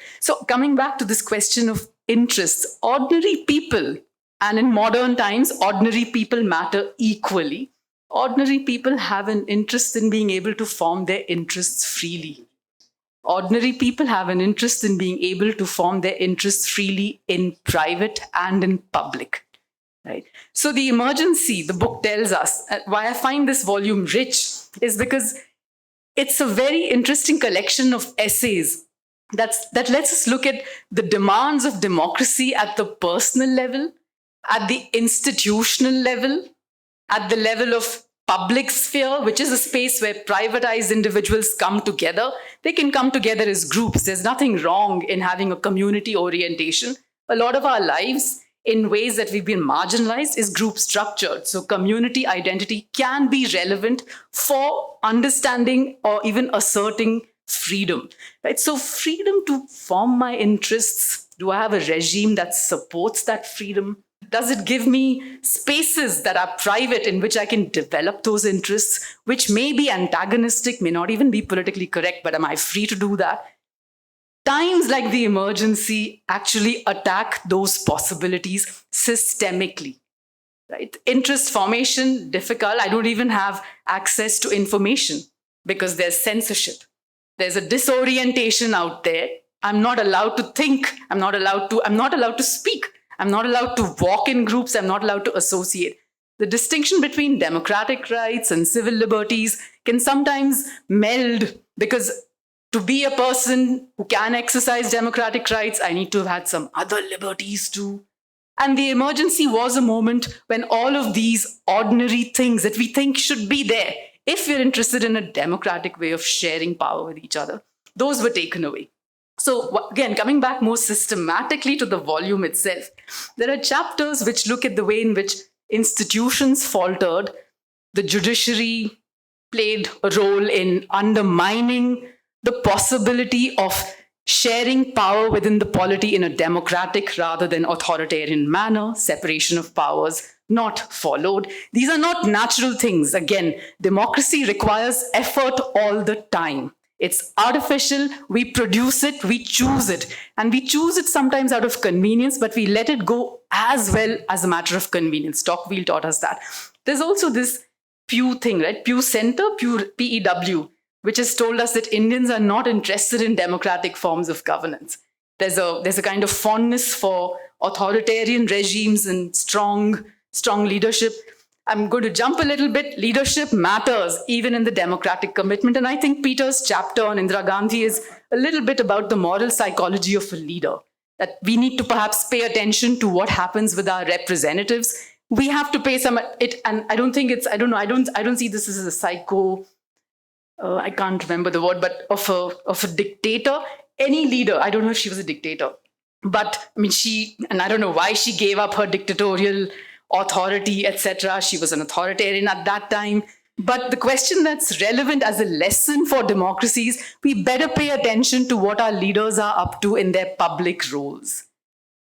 coming back to this question of interests, ordinary people, and in modern times, ordinary people matter equally. Ordinary people have an interest in being able to form their interests freely. Ordinary people have an interest in being able to form their interests freely in private and in public. Right? So the emergency, the book tells us, why I find this volume rich is because it's a very interesting collection of essays that lets us look at the demands of democracy at the personal level, at the institutional level, at the level of public sphere, which is a space where privatized individuals come together. They can come together as groups. There's nothing wrong in having a community orientation. A lot of our lives, in ways that we've been marginalized, is group structured. So community identity can be relevant for understanding or even asserting freedom, right? So freedom to form my interests. Do I have a regime that supports that freedom? Does it give me spaces that are private in which I can develop those interests, which may be antagonistic, may not even be politically correct, but am I free to do that? Times like the emergency actually attack those possibilities systemically, right? Interest formation, difficult. I don't even have access to information because there's censorship. There's a disorientation out there. I'm not allowed to think. I'm not allowed to speak. I'm not allowed to walk in groups. I'm not allowed to associate. The distinction between democratic rights and civil liberties can sometimes meld, because to be a person who can exercise democratic rights, I need to have had some other liberties too. And the emergency was a moment when all of these ordinary things that we think should be there, if we're interested in a democratic way of sharing power with each other, those were taken away. So again, coming back more systematically to the volume itself, there are chapters which look at the way in which institutions faltered, the judiciary played a role in undermining the possibility of sharing power within the polity in a democratic rather than authoritarian manner, separation of powers not followed. These are not natural things. Again, democracy requires effort all the time. It's artificial, we produce it, we choose it. And we choose it sometimes out of convenience, but we let it go as well as a matter of convenience. Tocqueville taught us that. There's also this Pew thing, right? Pew Center, PEW, which has told us that Indians are not interested in democratic forms of governance. There's a kind of fondness for authoritarian regimes and strong leadership. I'm going to jump a little bit. Leadership matters even in the democratic commitment. And I think Peter's chapter on Indira Gandhi is a little bit about the moral psychology of a leader, that we need to perhaps pay attention to what happens with our representatives. We have to pay and I don't see this as a psycho, I can't remember the word, but of a dictator. Any leader, I don't know if she was a dictator, but I mean, and I don't know why she gave up her dictatorial authority, etc. She was an authoritarian at that time. But the question that's relevant as a lesson for democracies, we better pay attention to what our leaders are up to in their public roles.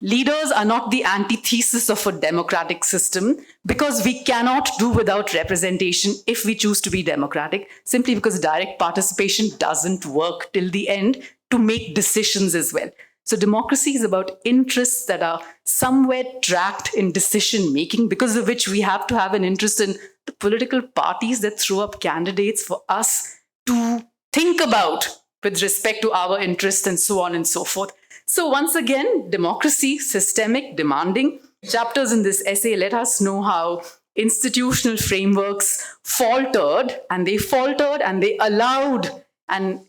Leaders are not the antithesis of a democratic system, because we cannot do without representation if we choose to be democratic, simply because direct participation doesn't work till the end to make decisions as well. So democracy is about interests that are somewhere tracked in decision making, because of which we have to have an interest in the political parties that throw up candidates for us to think about with respect to our interests and so on and so forth. So once again, democracy, systemic, demanding. Chapters in this essay let us know how institutional frameworks faltered, and they allowed an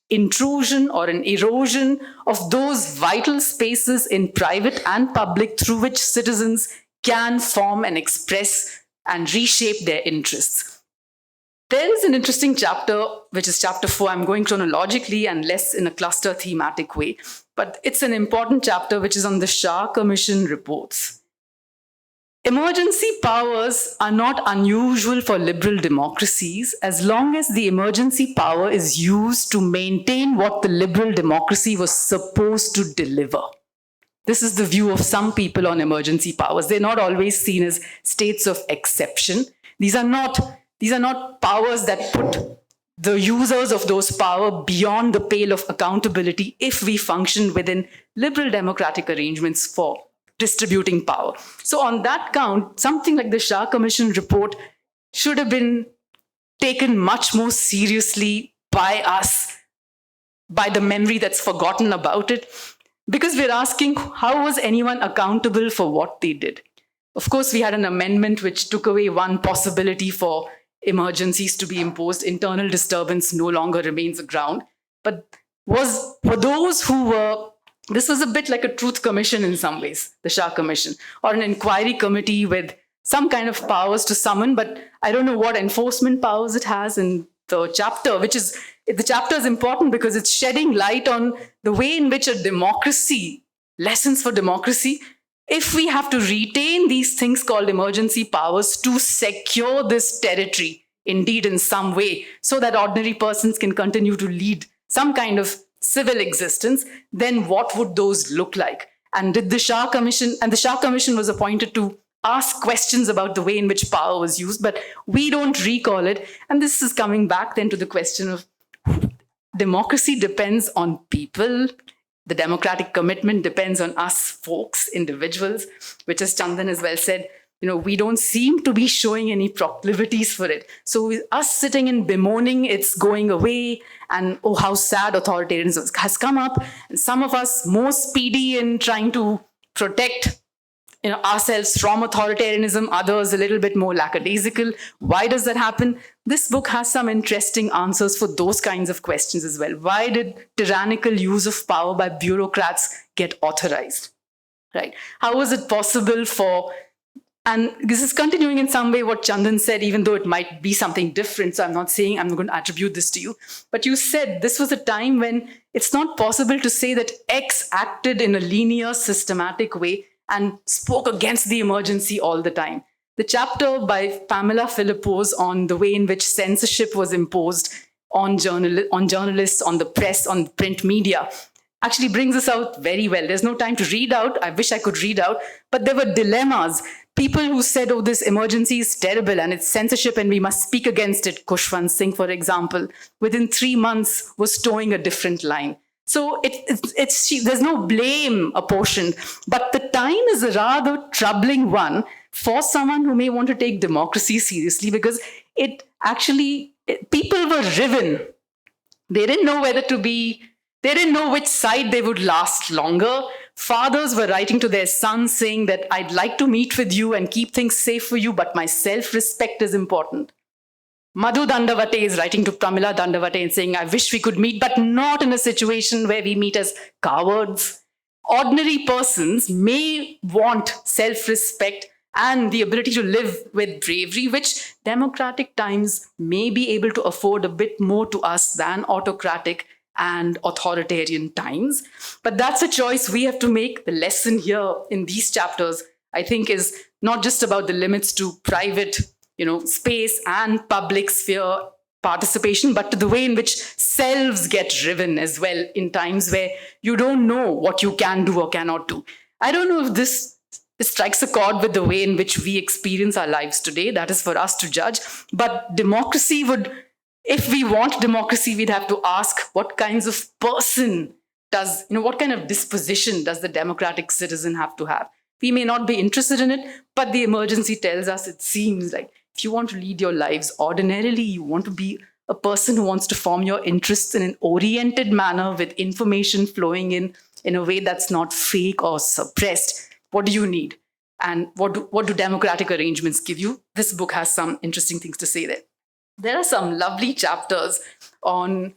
intrusion or an erosion of those vital spaces in private and public through which citizens can form and express and reshape their interests. There is an interesting chapter, which is chapter 4. I'm going chronologically and less in a cluster thematic way, but it's an important chapter which is on the Shah Commission reports. Emergency powers are not unusual for liberal democracies as long as the emergency power is used to maintain what the liberal democracy was supposed to deliver. This is the view of some people on emergency powers. They're not always seen as states of exception. These are not powers that put the users of those power beyond the pale of accountability if we function within liberal democratic arrangements for distributing power. So on that count, something like the Shah Commission report should have been taken much more seriously by us, by the memory that's forgotten about it, because we're asking, how was anyone accountable for what they did? Of course, we had an amendment which took away one possibility for emergencies to be imposed. Internal disturbance no longer remains a ground. But for those who were, this was a bit like a truth commission in some ways, the Shah Commission, or an inquiry committee with some kind of powers to summon, but I don't know what enforcement powers it has in the chapter, the chapter is important because it's shedding light on the way in which a democracy, lessons for democracy, if we have to retain these things called emergency powers to secure this territory, indeed in some way, so that ordinary persons can continue to lead some kind of civil existence, then what would those look like? and did the Shah Commission, and the Shah Commission was appointed to ask questions about the way in which power was used, but we don't recall it. And this is coming back then to the question of democracy depends on people. The democratic commitment depends on us folks, individuals, which, as Chandan has well said, we don't seem to be showing any proclivities for it. So with us sitting and bemoaning it's going away and, oh, how sad authoritarianism has come up, and some of us more speedy in trying to protect ourselves from authoritarianism, others a little bit more lackadaisical. Why does that happen? This book has some interesting answers for those kinds of questions as well. Why did tyrannical use of power by bureaucrats get authorized? Right? How was it possible for, and this is continuing in some way what Chandan said, even though it might be something different. So I'm not saying I'm going to attribute this to you, but you said this was a time when it's not possible to say that X acted in a linear, systematic way and spoke against the emergency all the time. The chapter by Pamela Philippos on the way in which censorship was imposed on journalists, on the press, on print media, actually brings us out very well. There's no time to read out. I wish I could read out, but there were dilemmas. People who said, oh, this emergency is terrible and it's censorship and we must speak against it. Khushwant Singh, for example, within 3 months was towing a different line. So there's no blame apportioned, but the time is a rather troubling one for someone who may want to take democracy seriously, because people were riven. They didn't know whether to be, they didn't know which side they would last longer. Fathers were writing to their sons saying that I'd like to meet with you and keep things safe for you, but my self-respect is important. Madhu Dandavate is writing to Pramila Dandavate and saying, I wish we could meet, but not in a situation where we meet as cowards. Ordinary persons may want self-respect and the ability to live with bravery, which democratic times may be able to afford a bit more to us than autocratic and authoritarian times. But that's a choice we have to make. The lesson here in these chapters, I think, is not just about the limits to private space and public sphere participation, but to the way in which selves get driven as well in times where you don't know what you can do or cannot do. I don't know if this strikes a chord with the way in which we experience our lives today. That is for us to judge. But democracy if we want democracy, we'd have to ask what kinds of person what kind of disposition does the democratic citizen have to have? We may not be interested in it, but the emergency tells us, it seems like, if you want to lead your lives ordinarily, you want to be a person who wants to form your interests in an oriented manner with information flowing in a way that's not fake or suppressed. What do you need? And what do democratic arrangements give you? This book has some interesting things to say there. There are some lovely chapters on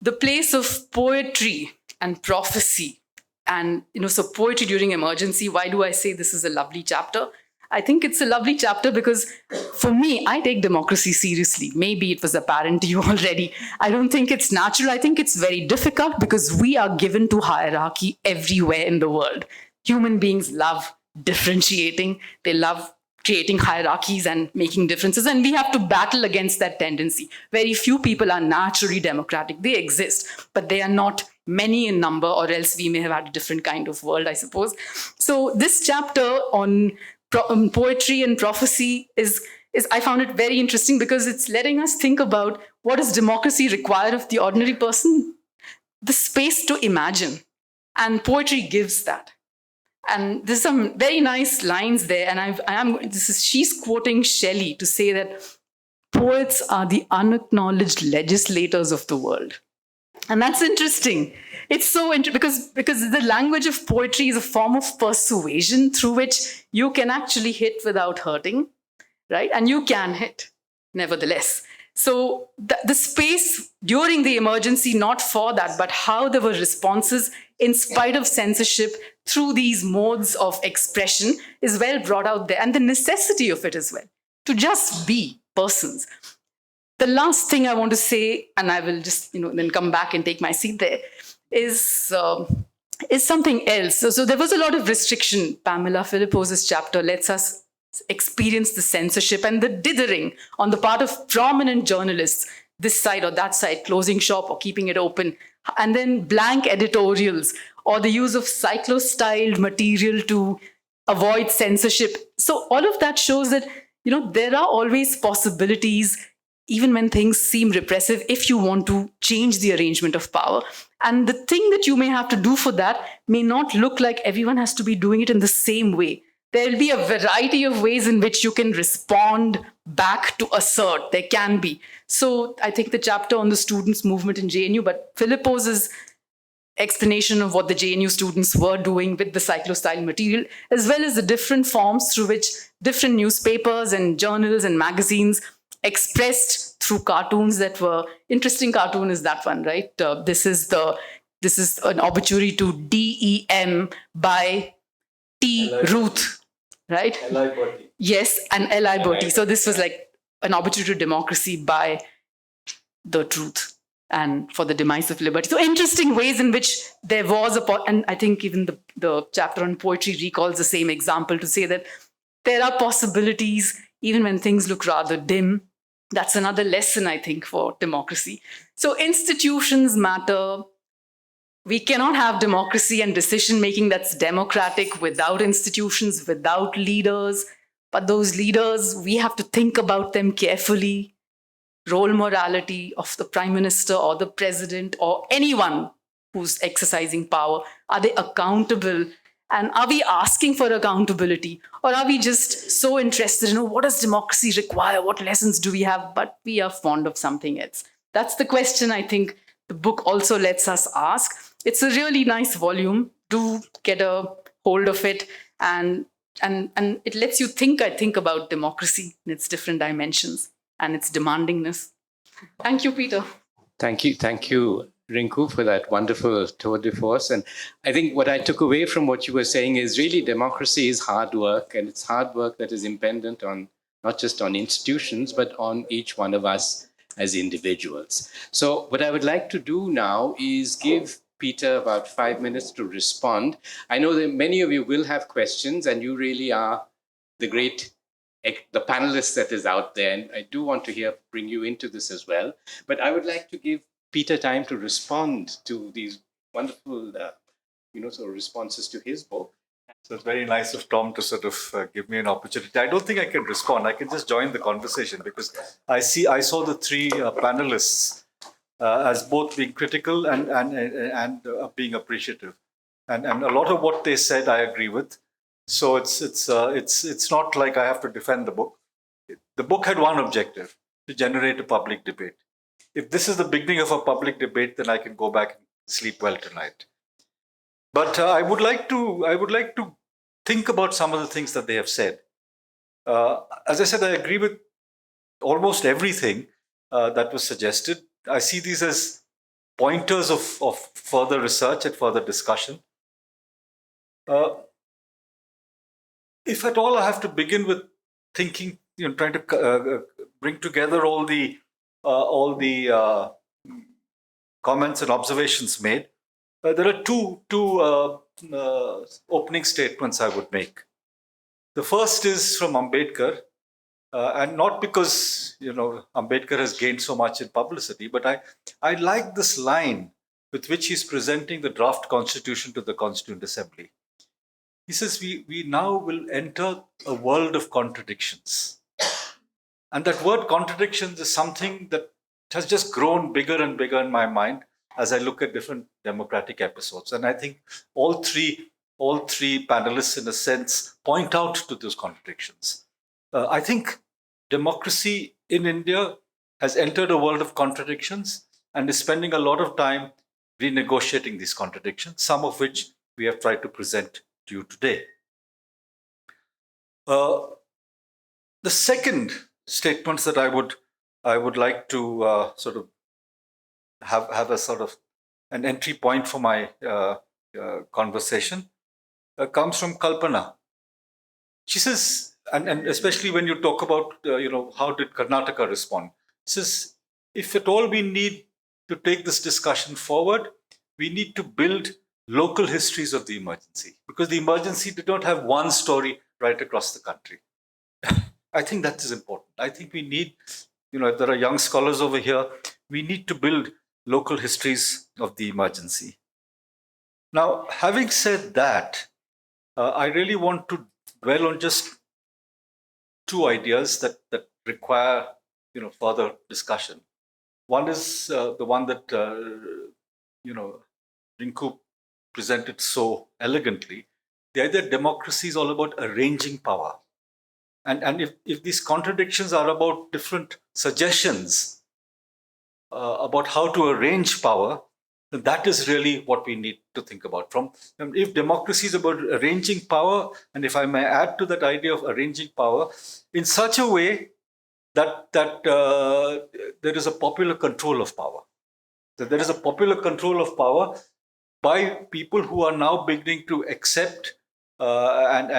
the place of poetry and prophecy. And, so poetry during emergency, why do I say this is a lovely chapter? I think it's a lovely chapter because for me, I take democracy seriously. Maybe it was apparent to you already. I don't think it's natural. I think it's very difficult because we are given to hierarchy everywhere in the world. Human beings love differentiating. They love creating hierarchies and making differences. And we have to battle against that tendency. Very few people are naturally democratic. They exist, but they are not many in number, or else we may have had a different kind of world, I suppose. So this chapter on poetry and prophecy is I found it very interesting because it's letting us think about what does democracy require of the ordinary person? The space to imagine. And poetry gives that. And there's some very nice lines there. And she's quoting Shelley to say that poets are the unacknowledged legislators of the world. And that's interesting. It's so interesting because the language of poetry is a form of persuasion through which you can actually hit without hurting, right? And you can hit, nevertheless. So the space during the emergency, not for that, but how there were responses in spite of censorship through these modes of expression is well brought out there. And the necessity of it as well, to just be persons. The last thing I want to say, and I will just then come back and take my seat there, is something else. So there was a lot of restriction. Pamela Philippos' chapter lets us experience the censorship and the dithering on the part of prominent journalists, this side or that side, closing shop or keeping it open, and then blank editorials or the use of cyclostyled material to avoid censorship. So all of that shows that, there are always possibilities, even when things seem repressive, if you want to change the arrangement of power. And the thing that you may have to do for that may not look like everyone has to be doing it in the same way. There will be a variety of ways in which you can respond back to assert. There can be. So I think the chapter on the students' movement in JNU, but Philippo's explanation of what the JNU students were doing with the cyclostyle material, as well as the different forms through which different newspapers and journals and magazines expressed through cartoons that were interesting. Cartoon is that one, right? This is an obituary to DEM by T. Ruth, right? L.I. Bertie. Yes, and L.I. Bertie. So this was like an obituary to democracy by the truth and for the demise of liberty. So interesting ways in which there was and I think even the chapter on poetry recalls the same example to say that there are possibilities even when things look rather dim. That's another lesson, I think, for democracy. So institutions matter. We cannot have democracy and decision-making that's democratic without institutions, without leaders. But those leaders, we have to think about them carefully. Role morality of the prime minister or the president or anyone who's exercising power. Are they accountable? And are we asking for accountability? Or are we just so interested in, what does democracy require? What lessons do we have? But we are fond of something else. That's the question I think the book also lets us ask. It's a really nice volume. Do get a hold of it. And it lets you think, I think, about democracy in its different dimensions and its demandingness. Thank you, Peter. Thank you, Rinku, for that wonderful tour de force. And I think what I took away from what you were saying is really democracy is hard work, and it's hard work that is impendent on not just on institutions, but on each one of us as individuals. So what I would like to do now is give Peter about 5 minutes to respond. I know that many of you will have questions, and you really are the panelist that is out there. And I do want to bring you into this as well. But I would like to give Peter time to respond to these wonderful, sort of responses to his book. So it's very nice of Tom to sort of give me an opportunity. I don't think I can respond. I can just join the conversation because I saw the three panelists as both being critical and being appreciative, and a lot of what they said I agree with. So it's not like I have to defend the book. The book had one objective: to generate a public debate. If this is the beginning of a public debate, then I can go back and sleep well tonight. But I would like to think about some of the things that they have said. As I said, I agree with almost everything that was suggested. I see these as pointers of further research and further discussion. If at all I have to begin with thinking, trying to bring together all the comments and observations made, there are two opening statements I would make. The first is from Ambedkar, and not because Ambedkar has gained so much in publicity, but I like this line with which he's presenting the draft constitution to the Constituent Assembly. He says, we now will enter a world of contradictions. And that word contradictions is something that has just grown bigger and bigger in my mind as I look at different democratic episodes. And I think all three panelists, in a sense, point out to those contradictions. I think democracy in India has entered a world of contradictions and is spending a lot of time renegotiating these contradictions, some of which we have tried to present to you today. The second statements that I would like to sort of have a sort of an entry point for my conversation comes from Kalpana. She says, and especially when you talk about how did Karnataka respond, she says, if at all we need to take this discussion forward, we need to build local histories of the emergency, because the emergency did not have one story right across the country. I think that is important. I think we need, if there are young scholars over here, we need to build local histories of the emergency. Now, having said that, I really want to dwell on just two ideas that require further discussion. One is the one that Rinku presented so elegantly. The idea that democracy is all about arranging power. And if these contradictions are about different suggestions about how to arrange power, then that is really what we need to think about. If democracy is about arranging power, and if I may add to that idea of arranging power in such a way that there is a popular control of power, that there is a popular control of power by people who are now beginning to accept and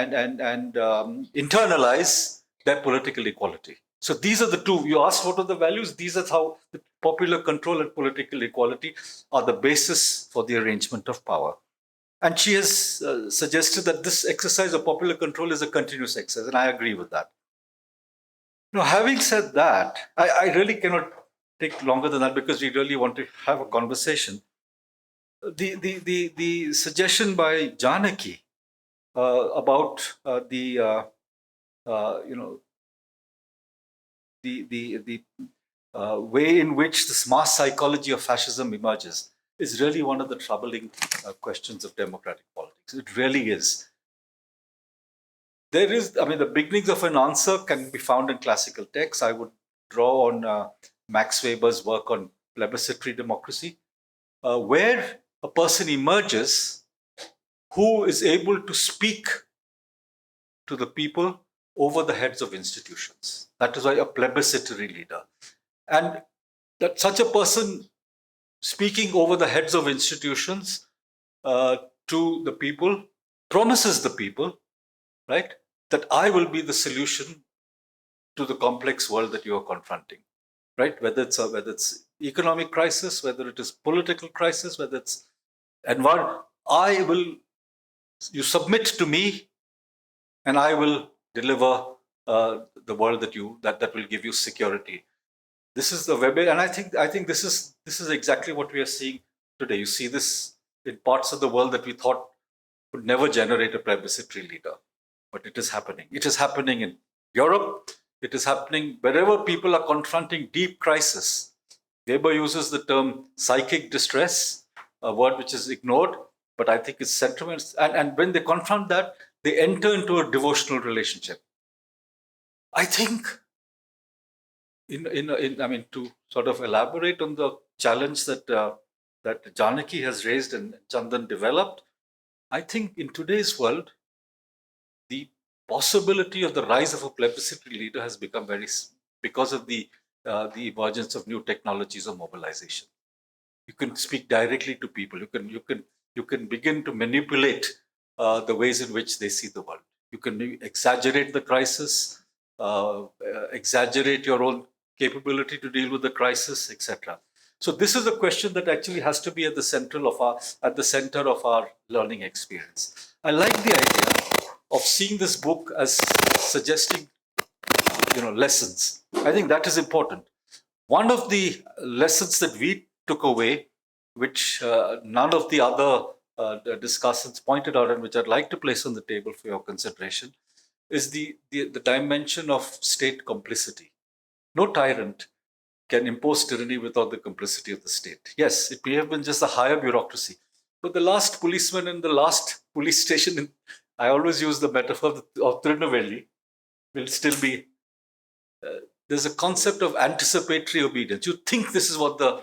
internalize their political equality. So these are the two. You asked what are the values. These are how the popular control and political equality are the basis for the arrangement of power. And she has suggested that this exercise of popular control is a continuous exercise, and I agree with that. Now, having said that, I really cannot take longer than that because we really want to have a conversation. The suggestion by Janaki about the way in which this mass psychology of fascism emerges is really one of the troubling questions of democratic politics. It really is. There is, the beginnings of an answer can be found in classical texts. I would draw on Max Weber's work on plebiscitary democracy, where a person emerges who is able to speak to the people over the heads of institutions. That is why a plebiscitary leader. And that such a person speaking over the heads of institutions to the people promises the people, right, that I will be the solution to the complex world that you are confronting, right? Whether it's economic crisis, whether it is political crisis, whether it's environment, you submit to me, and I will deliver the world that will give you security. This is the Weber, and I think this is exactly what we are seeing today. You see this in parts of the world that we thought would never generate a plebiscitary leader, but it is happening. It is happening in Europe. It is happening wherever people are confronting deep crisis. Weber uses the term psychic distress, a word which is ignored, but I think it's sentiments. And when they confront that, they enter into a devotional relationship. I think, to sort of elaborate on the challenge that Janaki has raised and Chandan developed, I think in today's world, the possibility of the rise of a plebiscitary leader has become because of the emergence of new technologies of mobilization. You can speak directly to people. You can begin to manipulate the ways in which they see the world. You can exaggerate the crisis, exaggerate your own capability to deal with the crisis, etc. So this is a question that actually has to be at the center of our learning experience. I like the idea of seeing this book as suggesting, lessons. I think that is important. One of the lessons that we took away, which none of the other discussants pointed out and which I'd like to place on the table for your consideration, is the dimension of state complicity. No tyrant can impose tyranny without the complicity of the state. Yes, it may have been just a higher bureaucracy, but the last policeman in the last police station, I always use the metaphor of Tirunelveli, will still be, there's a concept of anticipatory obedience. You think this is what the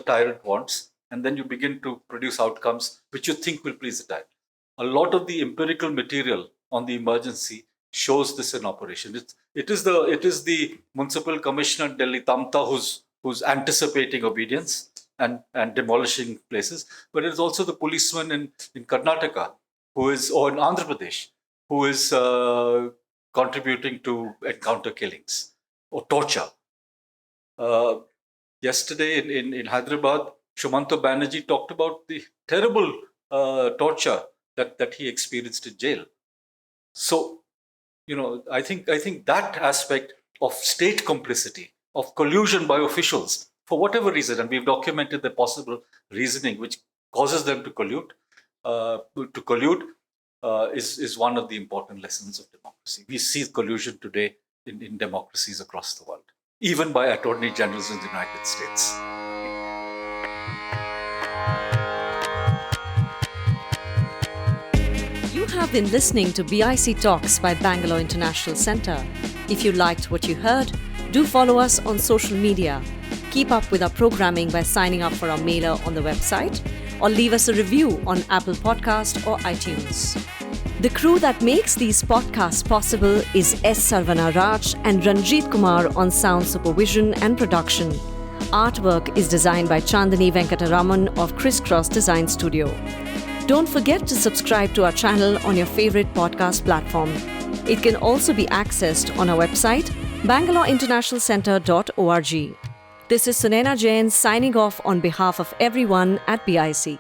tyrant wants, and then you begin to produce outcomes which you think will please the tyrant. A lot of the empirical material on the emergency shows this in operation. It is the municipal commissioner in Delhi, Tamta, who's anticipating obedience and demolishing places, but it is also the policeman in Karnataka or in Andhra Pradesh who is contributing to encounter killings or torture. Yesterday in Hyderabad, Shumanto Banerjee talked about the terrible torture that he experienced in jail. So, I think that aspect of state complicity, of collusion by officials, for whatever reason, and we've documented the possible reasoning which causes them to collude, to collude is one of the important lessons of democracy. We see collusion today in democracies across the world, even by attorney generals in the United States. You have been listening to BIC Talks by Bangalore International Centre. If you liked what you heard, do follow us on social media. Keep up with our programming by signing up for our mailer on the website or leave us a review on Apple Podcast or iTunes. The crew that makes these podcasts possible is S. Sarvana Raj and Ranjit Kumar on sound supervision and production. Artwork is designed by Chandani Venkataraman of Crisscross Design Studio. Don't forget to subscribe to our channel on your favorite podcast platform. It can also be accessed on our website, bangaloreinternationalcentre.org. This is Sunaina Jain signing off on behalf of everyone at BIC.